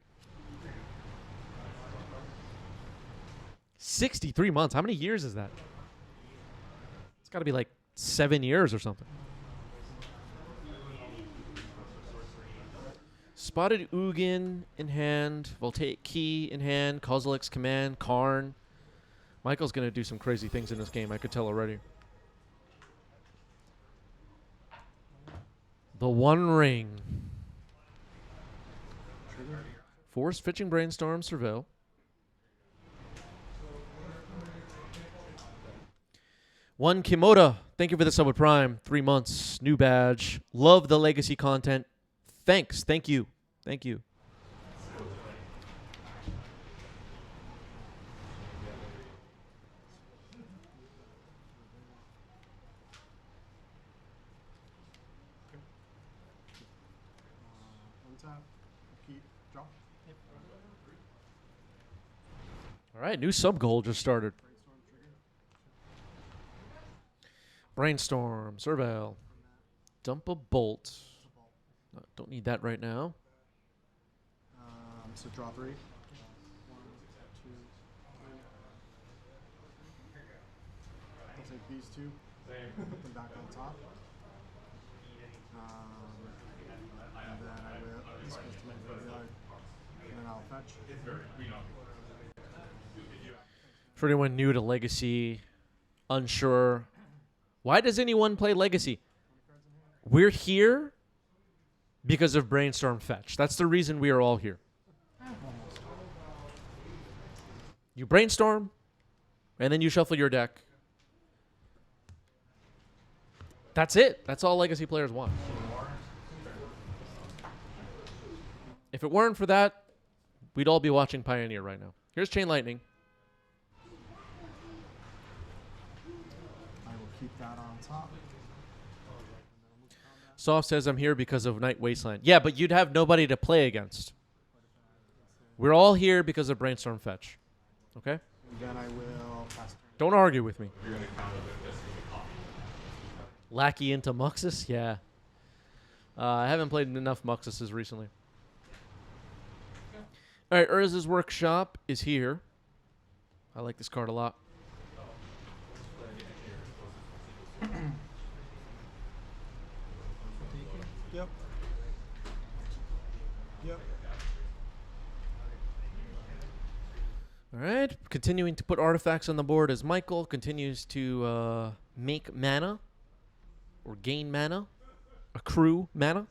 63 months. How many years is that? It's got to be like 7 years or something. Spotted Ugin in hand. Voltaic Key in hand. Kozilek's Command. Karn. Michael's going to do some crazy things in this game. I could tell already. The One Ring. Force, Fitching Brainstorm, Surveil. One Kimoda, thank you for the sub with Prime. 3 months, new badge. Love the legacy content. Thanks, thank you. Thank you. Untap. Keep. Drop. All right, new sub goal just started. Brainstorm, Surveil. Dump a bolt. Don't need that right now. So draw 3. 1, 2, 3. I'll take these two. Put them back on top. And then I will. This goes to my graveyard. And then I'll fetch. For anyone new to Legacy, unsure, why does anyone play Legacy? We're here because of Brainstorm Fetch. That's the reason we are all here. You brainstorm, and then you shuffle your deck. That's it. That's all Legacy players want. If it weren't for that, we'd all be watching Pioneer right now. Here's Chain Lightning. I will keep that on top. Soft says I'm here because of Night Wasteland. Yeah, but you'd have nobody to play against. We're all here because of Brainstorm Fetch. Okay? And then I will pass turn. Don't argue with me. Lackey into Muxus? Yeah. I haven't played enough Muxuses recently. All right, Urza's Workshop is here. I like this card a lot. Yep. Yep. All right, continuing to put artifacts on the board as Michael continues to make mana or gain mana, accrue mana,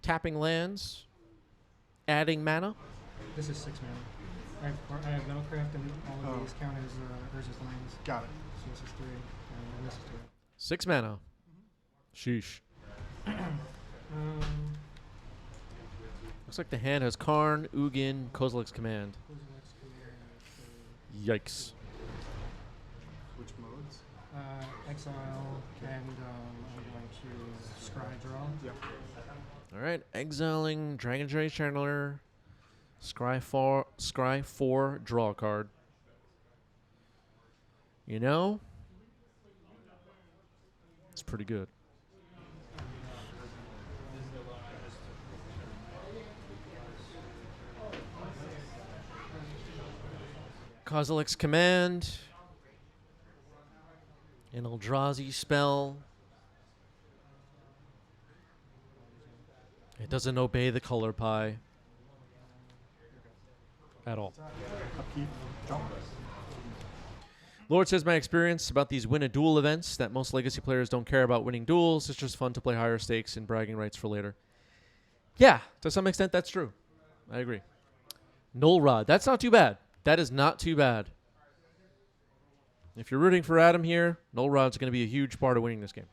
tapping lands, adding mana. This is 6 mana. I have Metalcraft and all of these count as Urza's lands. Got it. So this is 3, and this is 3. 6 mana. Sheesh. Looks like the hand has Karn, Ugin, Kozilek's Command. Yikes. Which modes? Exile, and I'm going to scry draw. Yep. All right, exiling Dragon Ray Channeler, scry 4, draw a card. You know, it's pretty good. Kozilek's Command, an Eldrazi spell. It doesn't obey the color pie at all. Upkeep. Jump. Lord says my experience about these win a duel events that most Legacy players don't care about winning duels. It's just fun to play higher stakes and bragging rights for later. Yeah, to some extent that's true. I agree. Null Rod. That's not too bad. That is not too bad. If you're rooting for Adam here, Null Rod's going to be a huge part of winning this game.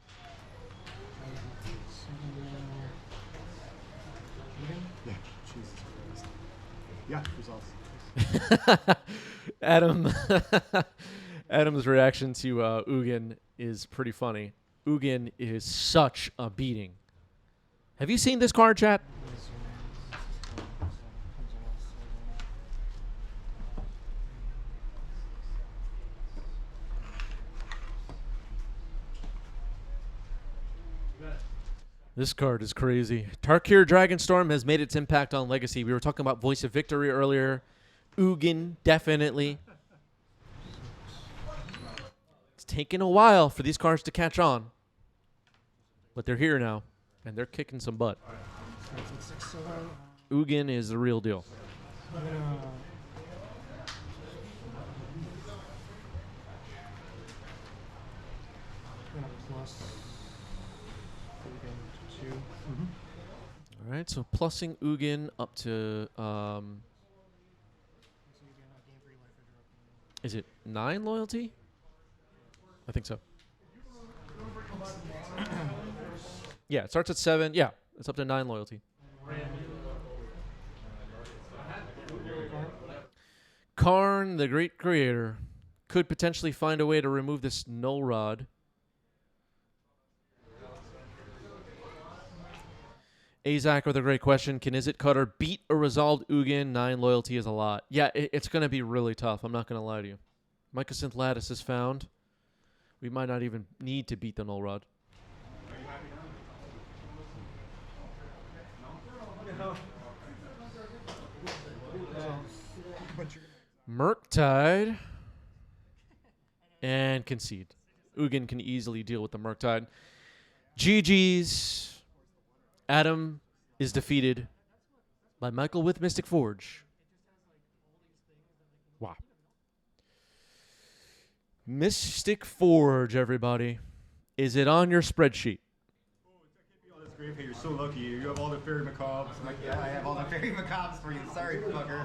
Yeah. Jesus Christ. Yeah. Results. Adam, Adam's reaction to Ugin is pretty funny. Ugin is such a beating. Have you seen this card, chat? This card is crazy. Tarkir Dragonstorm has made its impact on Legacy. We were talking about Voice of Victory earlier. Ugin, definitely. It's taken a while for these cards to catch on. But they're here now, and they're kicking some butt. Ugin is the real deal. All right, so plussing Ugin up to, is it 9 loyalty? I think so. Yeah, it starts at 7. Yeah, it's up to 9 loyalty. Karn, the great creator, could potentially find a way to remove this null rod. Azak with a great question. Can Izzet Cutter beat a resolved Ugin? 9 loyalty is a lot. Yeah, it's going to be really tough. I'm not going to lie to you. Mycosynth Lattice is found. We might not even need to beat the null rod. Murktide and concede. Ugin can easily deal with the Murktide. GG's. Adam is defeated by Michael with Mystic Forge. Wow. Mystic Forge, everybody. Is it on your spreadsheet? Hey, you're so lucky. You have all the fairy macabres. I'm like, yeah, I have all the fairy macabres for you. Sorry, fucker.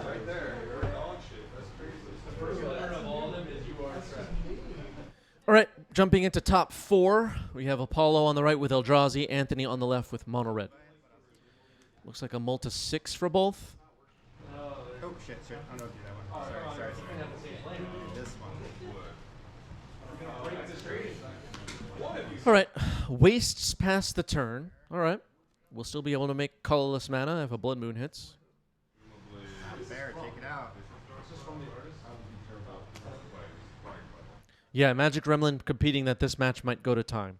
Right there, you're a dog shit. That's crazy. The first letter of all of them is you are trash. All right, jumping into top 4. We have Apollo on the right with Eldrazi, Anthony on the left with Mono Red. Looks like a Multa 6 for both. Oh, shit. I'm going to do that one. Sorry. This one. All right, wastes past the turn. All right. We'll still be able to make colorless mana if a Blood Moon hits. Fair, take it out. Yeah, Magic Gremlin competing that this match might go to time.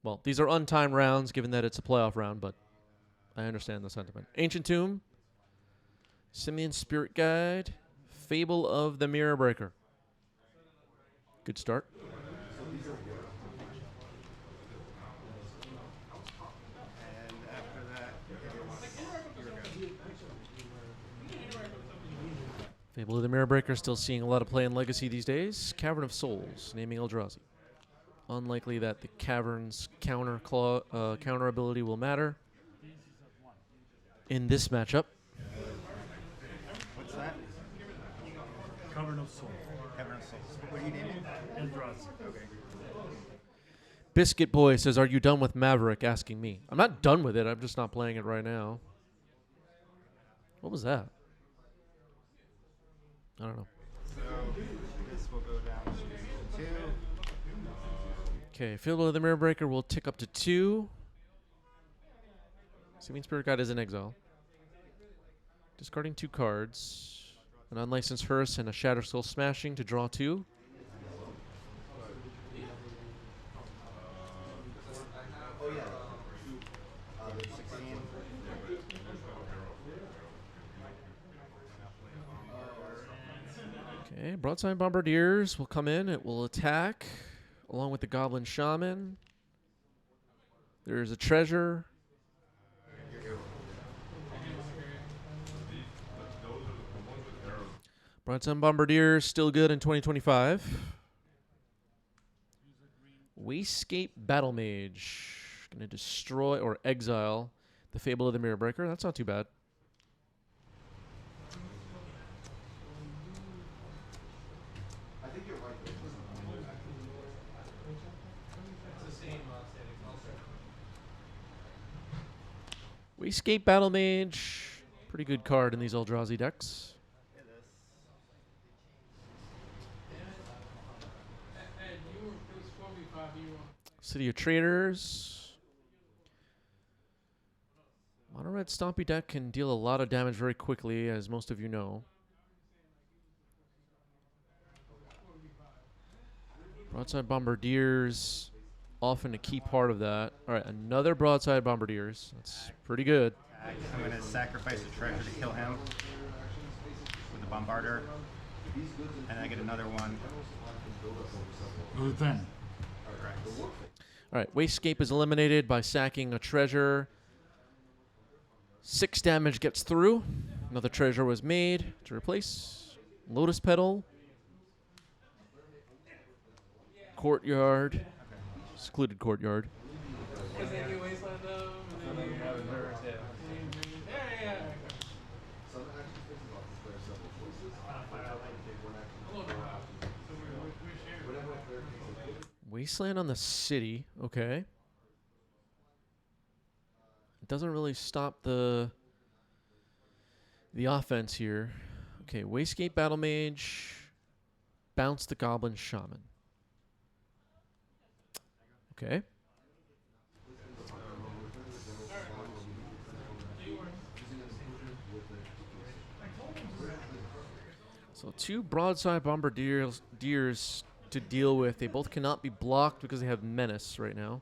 Well, these are untimed rounds given that it's a playoff round, but I understand the sentiment. Ancient Tomb, Simian Spirit Guide, Fable of the Mirror Breaker. Good start. And after that, Fable of the Mirror Breaker still seeing a lot of play in Legacy these days. Cavern of Souls, naming Eldrazi. Unlikely that the Cavern's counter ability will matter in this matchup. what's that? Cavern of Soul. Cavern of Souls. What are you naming? Eldrazi. Okay. Biscuit Boy says, "Are you done with Maverick?" Asking me. I'm not done with it. I'm just not playing it right now. What was that? I don't know. So this will go down to 2. Okay, Fable of the Mirror Breaker will tick up to 2. Simian Spirit Guide is in exile. Discarding 2 cards. An Unlicensed Hearse and a Shatter Skull Smashing to draw 2. Okay, Broadside Bombardiers will come in. It will attack along with the Goblin Shaman. There's a treasure. Broadside Bombardiers still good in 2025. Wastegate Battle Mage. Going to destroy or exile the Fable of the Mirror Breaker. That's not too bad. Wastegate Battle Mage. Pretty good card in these Eldrazi decks. City of Traders. Mono red Stompy deck can deal a lot of damage very quickly, as most of you know. Broadside Bombardiers, often a key part of that. All right, another Broadside Bombardiers. That's pretty good. I'm going to sacrifice a treasure to kill him with the Bombarder. And I get another one. Good then. All right, Wastegate is eliminated by sacking a treasure. 6 damage gets through. Another treasure was made to replace. Lotus Petal. Courtyard. Secluded Courtyard. Wasteland on the city. Okay. It doesn't really stop the offense here. Okay, Wastegate Battle Mage. Bounce the Goblin Shaman. Okay. So 2 Broadside Bombardiers to deal with. They both cannot be blocked because they have Menace right now.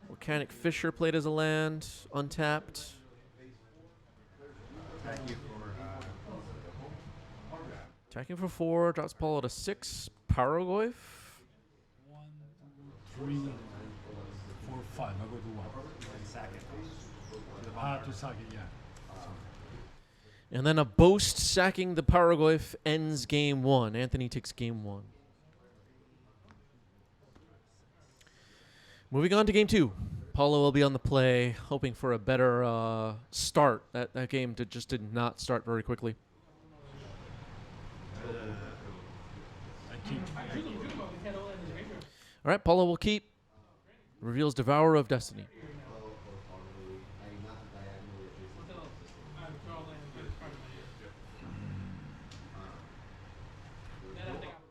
Volcanic Fissure played as a land, untapped. Attacking for 4, drops Paulo to 6. Paragoyf. 1, 2, 3, 4, 5. I go to 1. Sack it. To sack it, yeah. And then a Boast sacking the Paragoyf ends game 1. Anthony takes game 1. Moving on to game 2. Paulo will be on the play, hoping for a better start. That game just did not start very quickly. All right, Paulo will keep. Reveals Devourer of Destiny.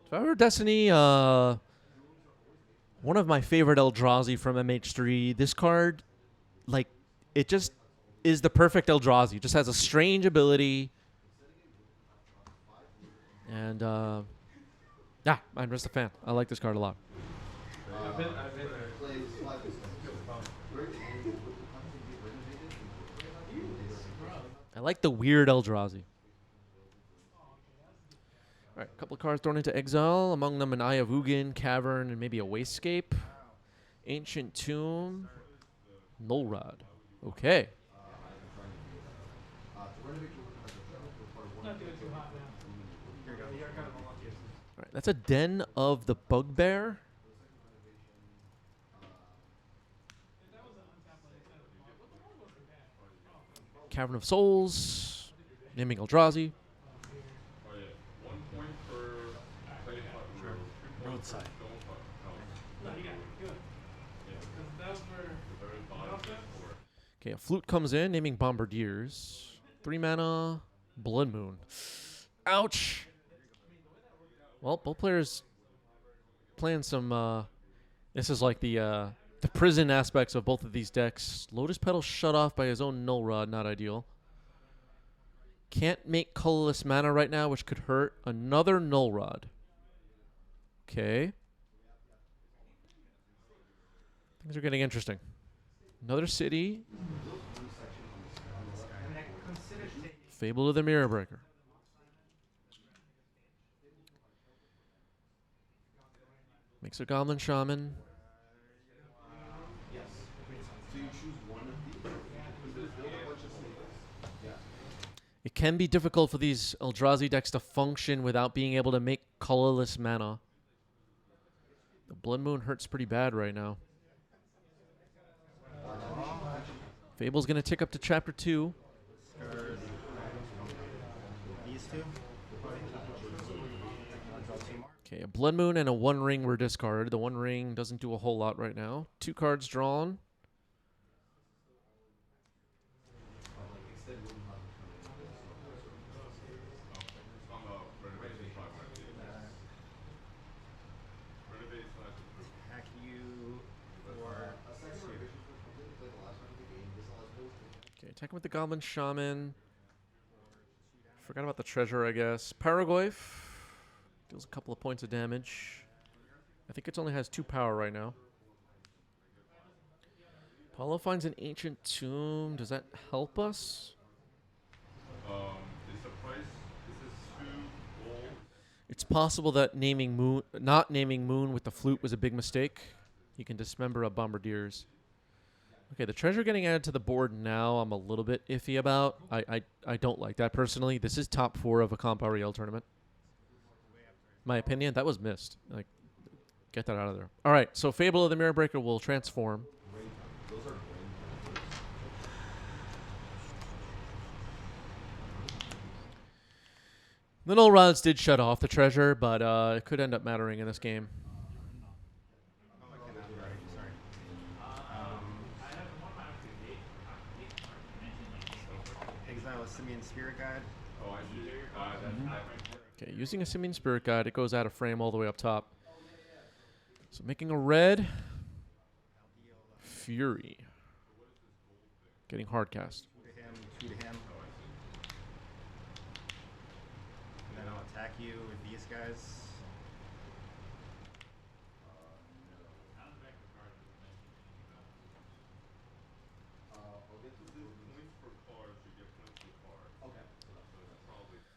Devourer of Destiny, one of my favorite Eldrazi from MH3. This card, like, it just is the perfect Eldrazi. Just has a strange ability. And, yeah, I'm just a fan. I like this card a lot. I like the weird Eldrazi. All right, a couple of cards thrown into exile. Among them an Eye of Ugin, Cavern, and maybe a Wastegate. Ancient Tomb. Null Rod. Okay. All right, that's a Den of the Bugbear. Cavern of Souls. Naming Eldrazi. Roadside. Okay, a Flute comes in, naming Bombardiers. 3 mana, Blood Moon. Ouch! Well, both players playing some. This is like the prison aspects of both of these decks. Lotus Petal shut off by his own Null Rod, not ideal. Can't make colorless mana right now, which could hurt. Another Null Rod. Okay. Things are getting interesting. Another city. Fable of the Mirror Breaker. Makes a Goblin Shaman. It can be difficult for these Eldrazi decks to function without being able to make colorless mana. The Blood Moon hurts pretty bad right now. Fable's going to tick up to Chapter 2. These two. Okay, a Blood Moon and a One Ring were discarded. The One Ring doesn't do a whole lot right now. 2 cards drawn. Hack you for 2. Okay, Attacking with the Goblin Shaman. Forgot about the treasure, I guess. Paragoyf deals a couple of points of damage. I think it only has 2 power right now. Paulo finds an ancient tomb. Does that help us? Is the price? Is this 2 gold? It's possible that not naming Moon with the flute was a big mistake. You can dismember a Bombardiers. Okay, the treasure getting added to the board now, I'm a little bit iffy about. I don't like that personally. This is top 4 of a Comp REL tournament. My opinion, that was missed. Like, get that out of there. All right, so Fable of the Mirror Breaker will transform. The Null Rods did shut off the treasure, but it could end up mattering in this game. Exile a Simian Spirit Guide. Oh, I see. Okay, using a Simian Spirit Guide, it goes out of frame all the way up top. So making a red Fury. Getting hard cast. 2 to him. And then I'll attack you with these guys.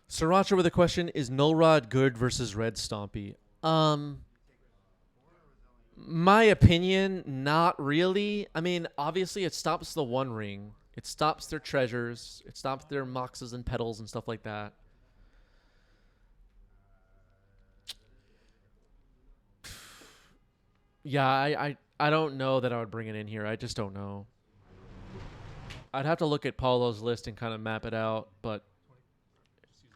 Sriracha with a question, is Null Rod good versus Red Stompy? My opinion, not really. I mean, obviously it stops the One Ring. It stops their treasures. It stops their moxes and petals and stuff like that. Yeah, I don't know that I would bring it in here. I just don't know. I'd have to look at Paulo's list and kind of map it out, but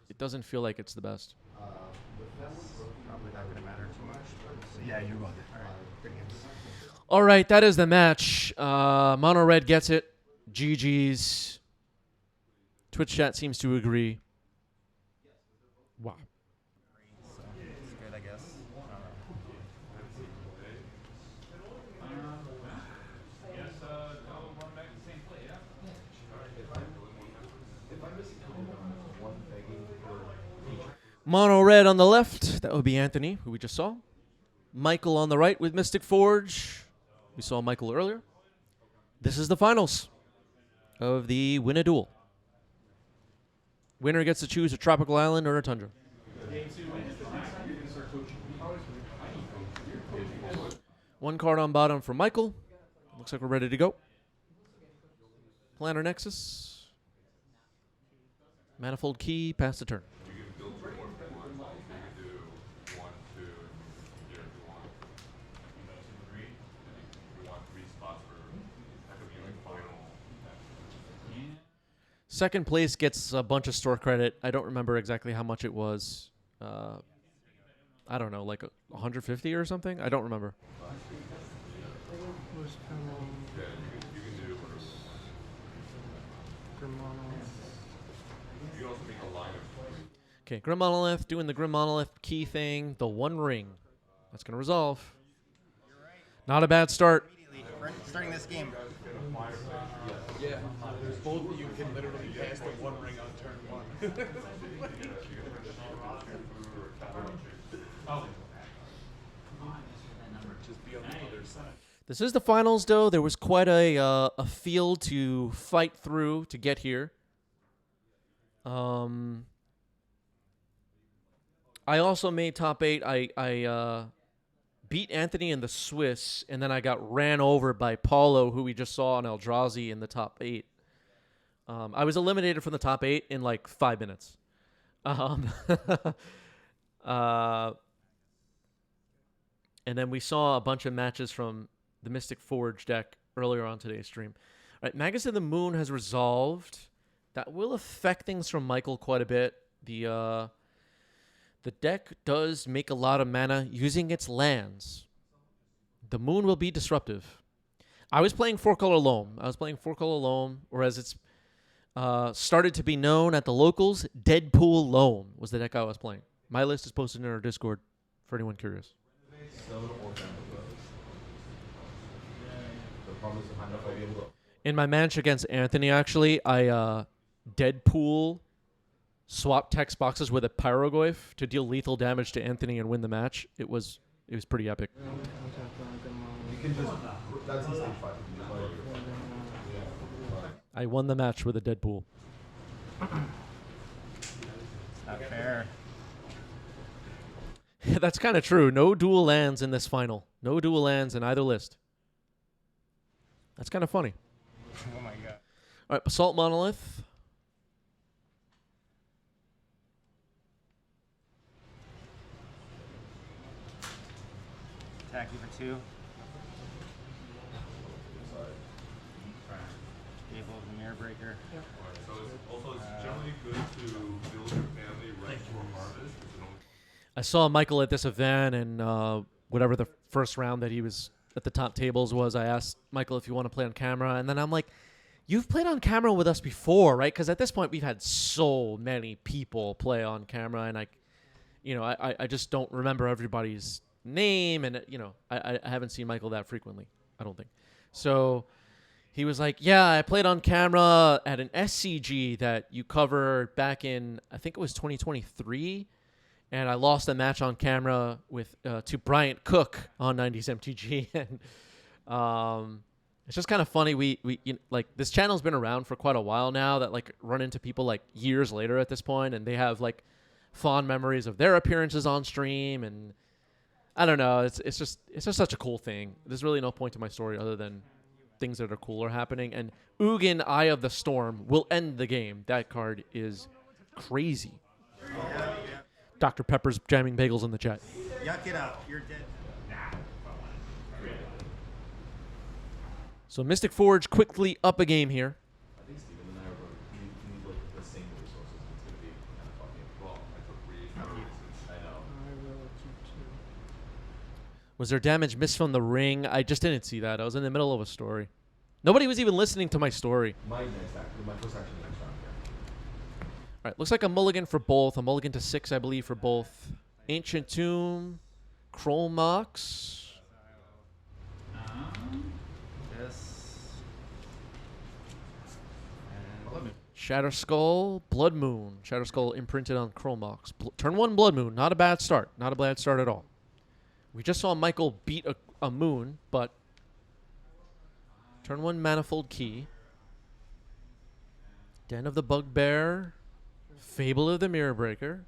it doesn't feel like it's the best. Probably not going to matter too much. So yeah, you're going to. All right, good games. All right, that is the match. Mono Red gets it. GG's. Twitch chat seems to agree. Wow. So it's good, I guess. Mono Red on the left. That would be Anthony, who we just saw. Michael on the right with Mystic Forge. We saw Michael earlier. This is the finals of the Win a Duel. Winner gets to choose a tropical island or a tundra. One card on bottom for Michael. Looks like we're ready to go. Planner Nexus. Manifold Key, pass the turn. Second place gets a bunch of store credit. I don't remember exactly how much it was. I don't know, like 150 or something? I don't remember. Okay, Grim Monolith doing the Grim Monolith key thing. The One Ring. That's going to resolve. Not a bad start. Starting this game. Yeah, both of you can literally pass the One Ring on turn 1. Just be on the other side. This is the finals, though. There was quite a field to fight through to get here. I also made top 8. I beat Anthony in the Swiss, and then I got ran over by Paulo, who we just saw on Eldrazi in the top 8. I was eliminated from the top 8 in like 5 minutes. And then we saw a bunch of matches from the Mystic Forge deck earlier on today's stream. All right, Magus of the Moon has resolved. That will affect things from Michael quite a bit. The deck does make a lot of mana using its lands. The Moon will be disruptive. I was playing 4-color Loam. Or as it's started to be known at the locals, Deadpool Loam was the deck I was playing. My list is posted in our Discord for anyone curious. In my match against Anthony, actually, I Deadpool swapped text boxes with a Pyroglyph to deal lethal damage to Anthony and win the match. It was pretty epic. You can just. That's in stage 5. I won the match with a Deadpool. Not fair. That's kind of true. No dual lands in this final. No dual lands in either list. That's kind of funny. Oh my god. All right, Basalt Monolith. Attack you for 2. Stable of the Mirror Breaker. So it's generally good to build your family right before harvest. I saw Michael at this event, and whatever the first round that he was at the top tables was, I asked Michael if you want to play on camera, and then I'm like, you've played on camera with us before, right? Because at this point, we've had so many people play on camera, and I just don't remember everybody's name, and I haven't seen Michael that frequently, I don't think. So he was like, yeah, I played on camera at an SCG that you covered back in, I think it was 2023, and I lost a match on camera with to Bryant Cook on 90s MTG, and it's just kind of funny. We like, this channel's been around for quite a while now. That like run into people like years later at this point, and they have like fond memories of their appearances on stream, and I don't know. It's just such a cool thing. There's really no point to my story other than things that are cool are happening. And Ugin, Eye of the Storm, will end the game. That card is crazy. Dr. Pepper's jamming bagels in the chat. Yuck it up. You're dead. So Mystic Forge quickly up a game here. I think Steven and I are we need like the same resources. It's gonna be kind of fucking well. I took resources. I know. Was there damage missed from the ring? I just didn't see that. I was in the middle of a story. Nobody was even listening to my story. My first action next round here. All right, looks like a mulligan for both. A mulligan to 6, I believe, for both. Ancient Tomb, Chromox. Shatter Skull, Blood Moon. Shatter Skull imprinted on Chromox. Turn 1 Blood Moon. Not a bad start. Not a bad start at all. We just saw Michael beat a moon, but turn 1 Manifold Key. Den of the Bugbear. Fable of the Mirror Breaker.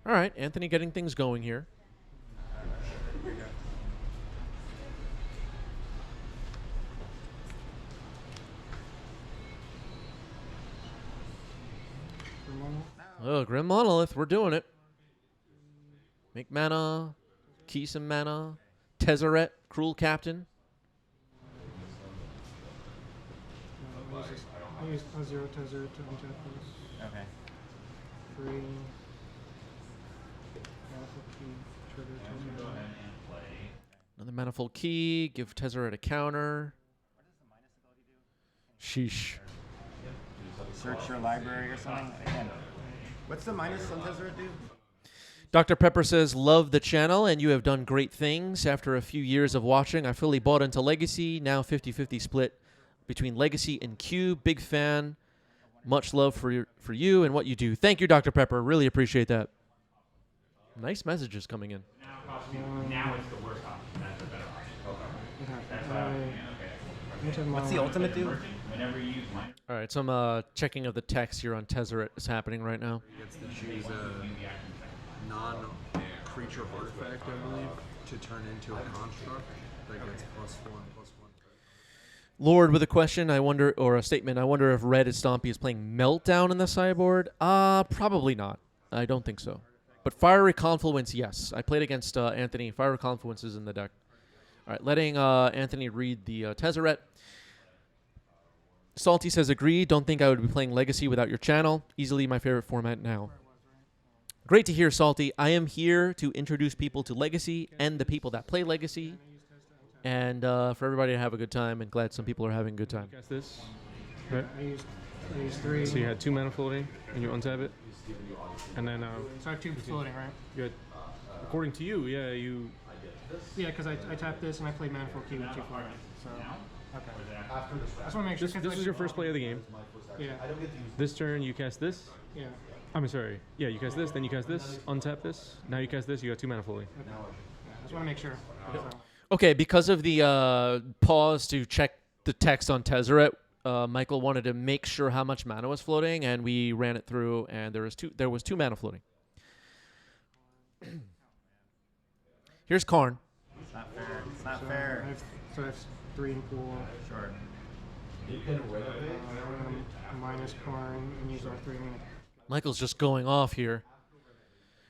All right, Anthony getting things going here. Oh, Grim Monolith, we're doing it. Make mana, key some mana. Tezzeret, Cruel Captain. I used a 0 Tezzeret to untap this. Okay. 3. Manifold Key, trigger Tezzeret. Another Manifold Key. Give Tezzeret a counter. Sheesh. Search your library or something. Again. What's the minus on Tezzeret do? Dr. Pepper says, love the channel, and you have done great things. After a few years of watching, I fully bought into Legacy. Now 50-50 split between Legacy and Q. Big fan. Much love for you and what you do. Thank you, Dr. Pepper. Really appreciate that. Nice messages coming in. Now it's the worst option. That's the better option. Okay. What's the ultimate do? Whenever you use mine. All right, some checking of the text here on Tezzeret is happening right now. Gets to choose a non-creature artifact, I believe, to turn into a construct that gets +1/+1. Lord with a question, I wonder, or a statement. I wonder if Red is Stompy is playing Meltdown in the sideboard. Probably not. I don't think so. But Fiery Confluence, yes. I played against Anthony. Fiery Confluence is in the deck. All right, letting Anthony read the Tezzeret. Salty says, agree. Don't think I would be playing Legacy without your channel. Easily my favorite format now. Great to hear, Salty. I am here to introduce people to Legacy and the people that play Legacy. And for everybody to have a good time, and glad some people are having a good time. Guess this. Right. I used 3. So you had 2 mana floating, and you untap it. And then So I have 2 floating, right? you had, according to you, yeah, you. Yeah, because I tapped this and I played Manifold Key with 2 floating. So Okay. I just want to make sure. This was your first play of the game. Yeah. This turn, you cast this. Yeah. I'm sorry. Yeah, you cast this, then you cast this, untap this. Now you cast this, you got 2 mana fully. Okay. Yeah, I just want to make sure. Okay, because of the pause to check the text on Tezzeret, Michael wanted to make sure how much mana was floating, and we ran it through, and there was 2 mana floating. Here's Karn. It's not fair. It's not fair. So that's 3 and 4. Sure. Minus Karn and use our 3 mana. Michael's just going off here.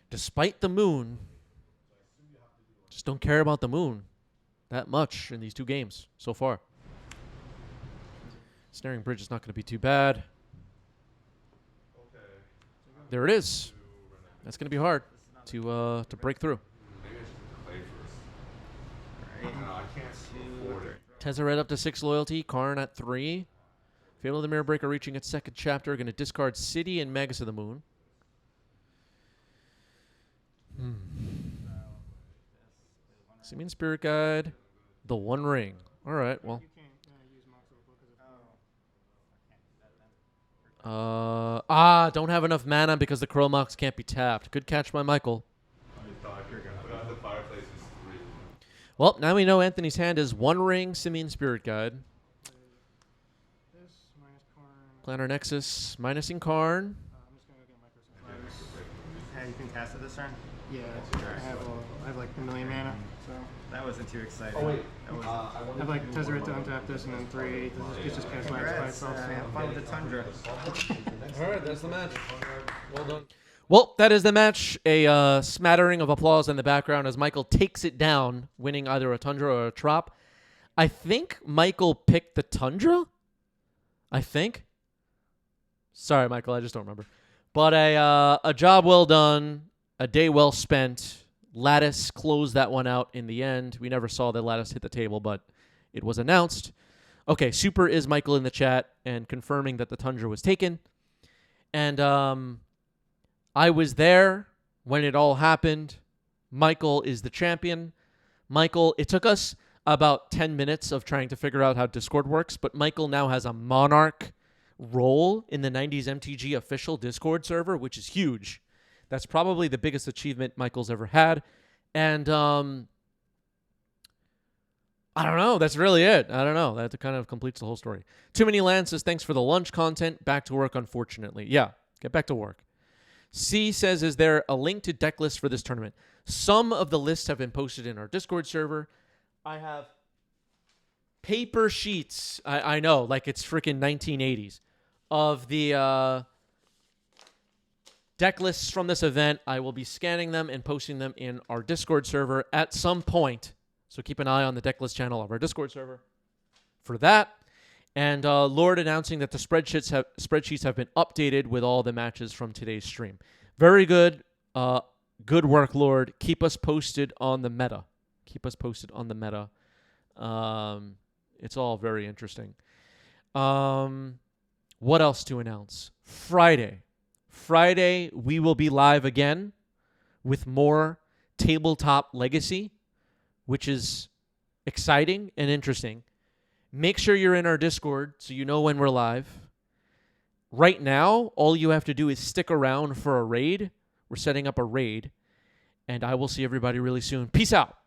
Despite the moon, just don't care about the moon that much in these 2 games so far. Snaring Bridge is not going to be too bad. There it is. That's going to be hard to break through. Tezzeret up to 6 loyalty. Karn at 3. Fable of the Mirror Breaker reaching its 2nd chapter. Going to discard City and Magus of the Moon. Simian Spirit Guide. The One Ring. All right, well. Don't have enough mana because the Chromox can't be tapped. Good catch by Michael. Well, now we know Anthony's hand is One Ring, Simian Spirit Guide. Planner Nexus, minusing Karn. Yeah, you can cast it this turn? Yeah, I have like a million mana, so. That wasn't too exciting. Oh, wait. That was I have like Tezzeret to untap this and then 3. It's just cast lands by itself. So. Have fun with the Tundra. Alright, that's the match. Well done. Well, that is the match. A smattering of applause in the background as Michael takes it down, winning either a Tundra or a Trop. I think Michael picked the Tundra. I think. Sorry, Michael, I just don't remember. But a job well done, a day well spent. Lattice closed that one out in the end. We never saw the Lattice hit the table, but it was announced. Okay, super is Michael in the chat and confirming that the Tundra was taken. And I was there when it all happened. Michael is the champion. Michael, it took us about 10 minutes of trying to figure out how Discord works, but Michael now has a Monarch role in the 90s MTG official Discord server, which is huge. That's probably the biggest achievement Michael's ever had. And I don't know. That's really it. I don't know. That kind of completes the whole story. Too Many Lands says, thanks for the lunch content. Back to work, unfortunately. Yeah, get back to work. C says, is there a link to deck lists for this tournament? Some of the lists have been posted in our Discord server. I have paper sheets. I know, like it's freaking 1980s. Of the deck lists from this event. I will be scanning them and posting them in our Discord server at some point. So keep an eye on the deck list channel of our Discord server for that. And Lord announcing that the spreadsheets have been updated with all the matches from today's stream. Very good. Good work, Lord. Keep us posted on the meta. Keep us posted on the meta. It's all very interesting. What else to announce? Friday, we will be live again with more Tabletop Legacy, which is exciting and interesting. Make sure you're in our Discord so you know when we're live. Right now, all you have to do is stick around for a raid. We're setting up a raid, and I will see everybody really soon. Peace out.